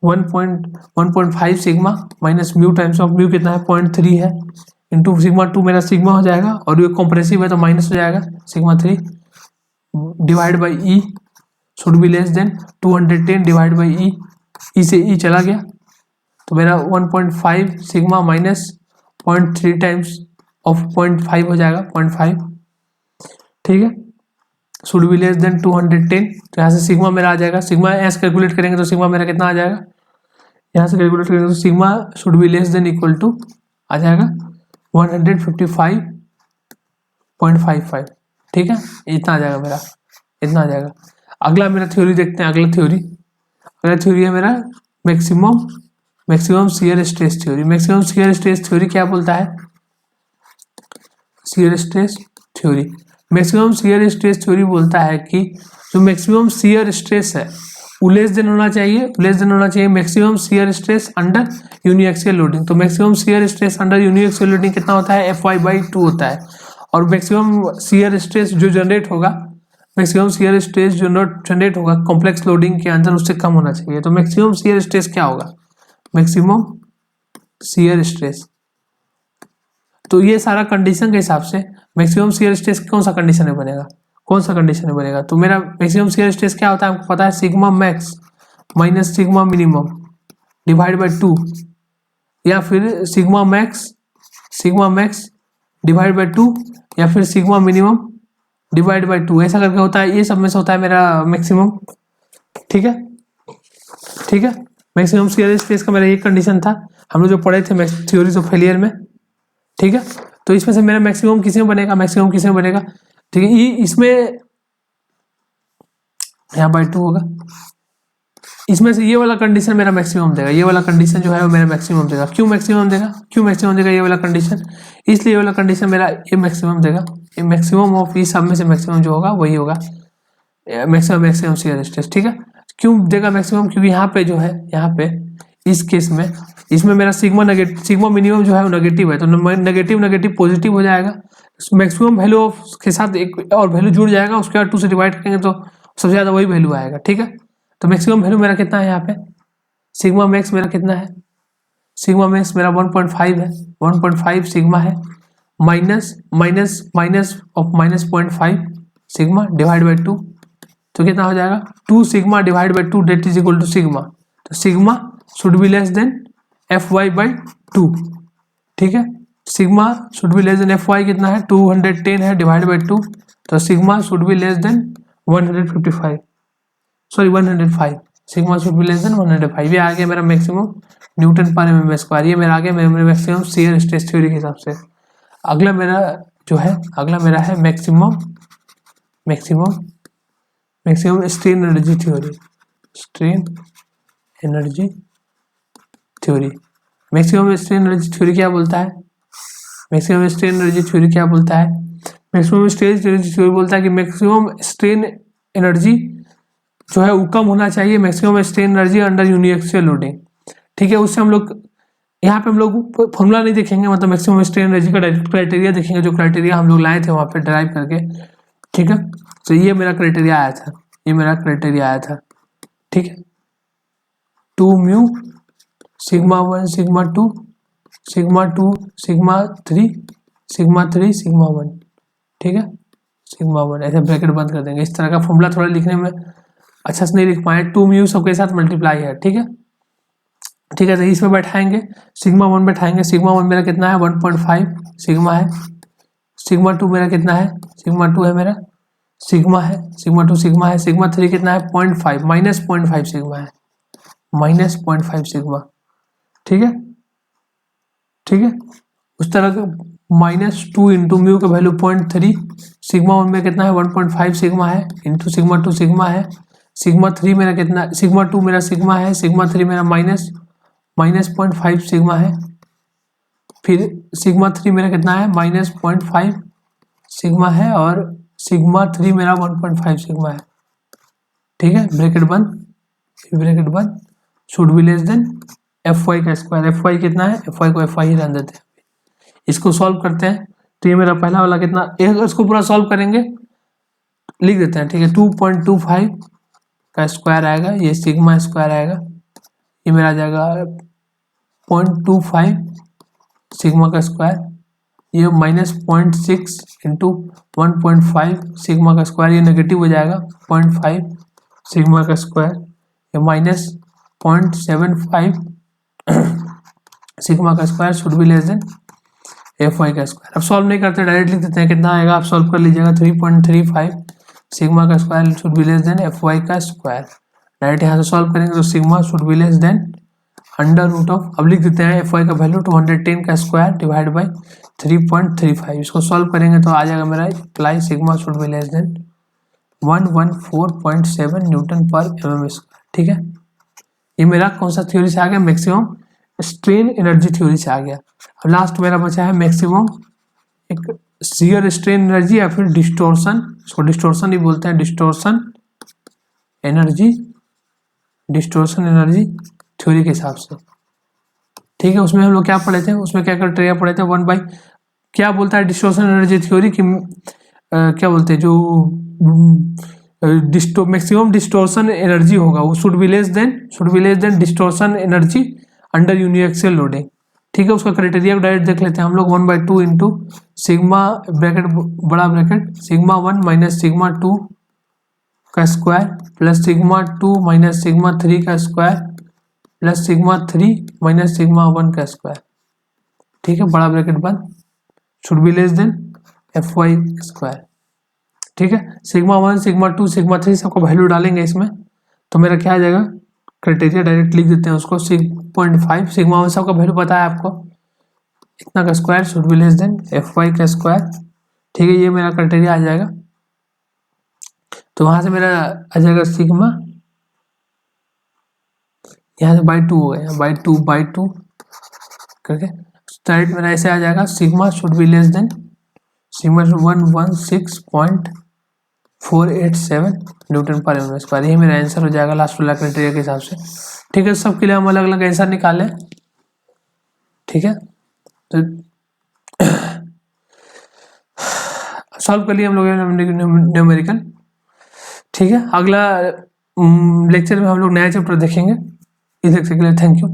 1.5 sigma minus mu times of mu कितना है 0.3 है इंटू σ2 मेरा सिग्मा हो जाएगा, और ये कॉम्प्रेसिव है तो माइनस हो जाएगा σ3 divide by E should be less than 210 divide by E, E से ई चला गया तो मेरा 1.5 सिग्मा माइनस 0.3 टाइम्स ऑफ 0.5 हो जाएगा 0.5। ठीक है, शुड बी लेस देन 210, तो यहाँ से सिग्मा मेरा आ जाएगा, सिग्मा एस कैलकुलेट करेंगे तो सिग्मा मेरा कितना आ जाएगा, यहाँ से कैलकुलेट करेंगे तो sigma should be less than equal to आ जाएगा 155.55। ठीक है, इतना आ जाएगा मेरा, इतना आ जाएगा। अगला मेरा थ्योरी देखते हैं, अगला थ्योरी है मेरा maximum shear stress theory. Maximum shear stress theory क्या बोलता है, shear stress theory, maximum shear stress theory बोलता है कि जो मैक्सिमम शियर स्ट्रेस है वो लेस देन होना चाहिए maximum shear stress under uniaxial loading. तो maximum shear stress under uniaxial loading कितना होता है, Fy/2 होता है। और मैक्सिमम शियर स्ट्रेस जो जनरेट होगा कॉम्प्लेक्स लोडिंग के अंदर उससे कम होना चाहिए। तो मैक्सिमम शियर स्ट्रेस क्या होगा, मैक्सिमम शियर स्ट्रेस, तो ये सारा कंडीशन के हिसाब से मैक्सिमम शियर स्ट्रेस कौन सा कंडीशन में बनेगा, तो मेरा मैक्सिमम शियर स्ट्रेस क्या होता है हमको पता है, sigma max minus sigma minimum divide by 2, या फिर सिग्मा मैक्स डिवाइड बाई 2, या फिर सिग्मा मिनिमम डिवाइड बाई 2, ऐसा करके होता है। ये सब में से होता है मेरा मैक्सिमम। ठीक है, मैक्सिमम शियर स्ट्रेस का मेरा ये कंडीशन था, हम लोग जो पढ़े थे थ्योरीज ऑफ फेलियर में। ठीक है, तो इसमें से मेरा मैक्सिमम किस में बनेगा, ठीक है, इसमें यहाँ बाई 2 होगा, इसमें से ये वाला कंडीशन मेरा मैक्सिमम देगा, ये वाला कंडीशन जो है वो मेरा मैक्सिमम देगा। क्यों मैक्सिमम देगा ये वाला कंडीशन, इसलिए ये वाला कंडीशन मेरा ये मैक्सिमम देगा, ये मैक्सिमम ऑफ इस सब में से मैक्सिमम जो होगा वही होगा मैक्सिमम शियर स्ट्रेस। ठीक है, क्यों देगा मैक्सिमम, क्योंकि यहाँ पे जो है, यहाँ पे इस केस में इसमें मेरा सिग्मा मिनिमम जो है वो नेगेटिव है, तो नेगेटिव पॉजिटिव हो जाएगा। मैक्सिमम वैल्यू ऑफ के साथ एक और वैल्यू जुड़ जाएगा, उसके बाद 2 से डिवाइड करेंगे तो सबसे ज्यादा वही वैल्यू आएगा। ठीक है, तो मैक्सिमम वैल्यू मेरा कितना है, यहाँ पे सिग्मा मैक्स मेरा कितना है, सिग्मा मैक्स मेरा 1.5 है, 1.5 सिग्मा है minus of minus 0.5 sigma divide by 2, तो कितना हो जाएगा 2 sigma divide by 2 that is equal to sigma, तो sigma should be less than Fy/2। ठीक है, sigma should be less than Fy कितना है 210 है डिवाइड बाई 2, तो sigma should be less than 105, sigma should be less than 105। ये आ गया मेरा मैक्सिमम न्यूटन पर mm स्क्वायर, ये मेरा आ गया मेरा मैक्सिमम शियर स्ट्रेस थ्योरी के हिसाब से। अगला मेरा है maximum strain energy theory, maximum strain energy theory क्या बोलता है, मैक्सिमम स्ट्रेन एनर्जी थ्योरी बोलता है कि मैक्सिमम स्ट्रेन एनर्जी जो है वो कम होना चाहिए maximum strain energy under uniaxial loading. ठीक है, उससे हम लोग यहाँ पे हम लोग फॉर्मूला नहीं देखेंगे, मतलब मैक्सिमम स्ट्रेन एनर्जी का डायरेक्ट क्राइटेरिया देखेंगे, जो क्राइटेरिया हम लोग लाए थे वहाँ पे ड्राइव करके। ठीक है, तो ये मेरा क्राइटेरिया आया था, ये मेरा क्राइटेरिया आया था। ठीक है, 2 mu sigma 1 sigma 2 sigma 2 sigma 3 sigma 3 sigma 1। ठीक है, सिग्मा 1 ऐसे ब्रैकेट बंद कर देंगे। इस तरह का फॉर्मूला थोड़ा लिखने में अच्छा से नहीं लिख पाए, 2 म्यू सबके साथ मल्टीप्लाई है। ठीक है, ठीक है, तो इसमें बैठाएंगे सिग्मा 1 बैठाएंगे। सिग्मा 1 मेरा कितना है 1.5 सिग्मा है। सिग्मा 2 मेरा कितना है, सिग्मा 2 है मेरा, सिग्मा है, सिग्मा 2 सिग्मा है। सिग्मा 3 कितना है 0.5 माइनस 0.5 सिग्मा है, माइनस 0.5 सिग्मा। ठीक है, ठीक है, उस तरह का -2 इंटू म्यू का वैल्यू 0.3। सिग्मा 1 में कितना है 1.5 सिग्मा है, इंटू सिग्मा 2 सिग्मा है। सिग्मा 3 मेरा कितना, सिग्मा 2 मेरा सिग्मा है, सिग्मा 3 मेरा माइनस 0.5 सिग्मा है। फिर सिग्मा 3 मेरा कितना है -0.5 सिग्मा है, और सिग्मा 3 मेरा 1.5 सिग्मा है। ठीक है, ब्रैकेट बंद, ब्रैकेट बंद, should be less than Fy का स्क्वायर। Fy कितना है, Fy को Fy ही रहने देते हैं। इसको सॉल्व करते हैं, तो ये मेरा पहला वाला कितना, इसको पूरा सॉल्व करेंगे, लिख देते हैं। ठीक है, 2.25 का स्क्वायर आएगा, ये सिग्मा स्क्वायर आएगा, ये मेरा आ जाएगा 0.25 सिग्मा का स्क्वायर, ये -0.6 इंटू 1.5 सिग्मा का स्क्वायर, ये नेगेटिव हो जाएगा 0.5 सिग्मा का स्क्वायर, ये -0.75 सिग्मा का square should be less than Fy का स्क्वायर। अब सॉल्व नहीं करते, डायरेक्ट लिख देते हैं, कितना आएगा आप सॉल्व कर लीजिएगा। 3.35 सिग्मा का square should be less than Fy का स्क्वायर। डायरेक्ट यहाँ से सॉल्व करेंगे तो sigma should be less than under root of, अब लिख देते हैं Fy का वैल्यू 210 का स्क्वायर डिवाइड बाई 3.35। इसको सॉल्व करेंगे तो आ जाएगा मेरा apply sigma should be less then 114.7 Newton पर mm स्क्वायर। ठीक है, ये मेरा कौन सा थ्योरी से आ गया, मैक्सिमम स्ट्रेन एनर्जी थ्योरी से आ गया। अब लास्ट मेरा बचा है मैक्सिमम एक शियर स्ट्रेन एनर्जी या फिर डिस्टोर्शन, इसको डिस्टोर्शन ही बोलते हैं, distortion energy, distortion energy theory के हिसाब से। ठीक है, उसमें हम लोग क्या पढ़े थे, उसमें क्या क्राइटेरिया पढ़े थे, 1 बाई क्या बोलता है डिस्टोर्शन एनर्जी थ्योरी की, क्या बोलते हैं, जो मैक्सिमम डिस्टोर्शन एनर्जी होगा वो should be less then distortion energy under uniaxial loading. ठीक है, उसका क्राइटेरिया को डायरेक्ट देख लेते हैं हम लोग। 1/2 इंटू सिग्मा ब्रैकेट बड़ा ब्रैकेट सिग्मा 1 माइनस सिग्मा 2 का square plus sigma 2 minus sigma 3 का square plus sigma 3 minus sigma 1 का स्क्वायर। ठीक है, बड़ा ब्रैकेट बंद, should be less than Fy square. ठीक है, सिग्मा 1 सिग्मा 2 सिग्मा 3 सबको वैल्यू डालेंगे इसमें, तो मेरा क्या आ जाएगा, क्राइटेरिया डायरेक्ट लिख देते हैं उसको। 6.5 सिग्मा 1 सबका वैल्यू पता है आपको, इतना का square should be less than Fy का स्क्वायर। ठीक है, ये मेरा क्राइटेरिया आ जाएगा। तो वहां से मेरा आ जाएगा सिग्मा, यहाँ से बाई 2 हो गया, बाई टू करके डायरेक्ट मेरा ऐसे आ जाएगा, sigma should be less then sigma 116.487 Newton पर एम स्क्वायर। यही मेरा आंसर हो जाएगा लास्ट वाला क्राइटेरिया के हिसाब से। ठीक है, सबके लिए हम अलग अलग आंसर निकालें। ठीक है, तो सॉल्व कर लिए हम लोग न्यूमेरिकल। ठीक है, अगला लेक्चर में हम लोग नया चैप्टर देखेंगे। इस लेक्चर के लिए थैंक यू।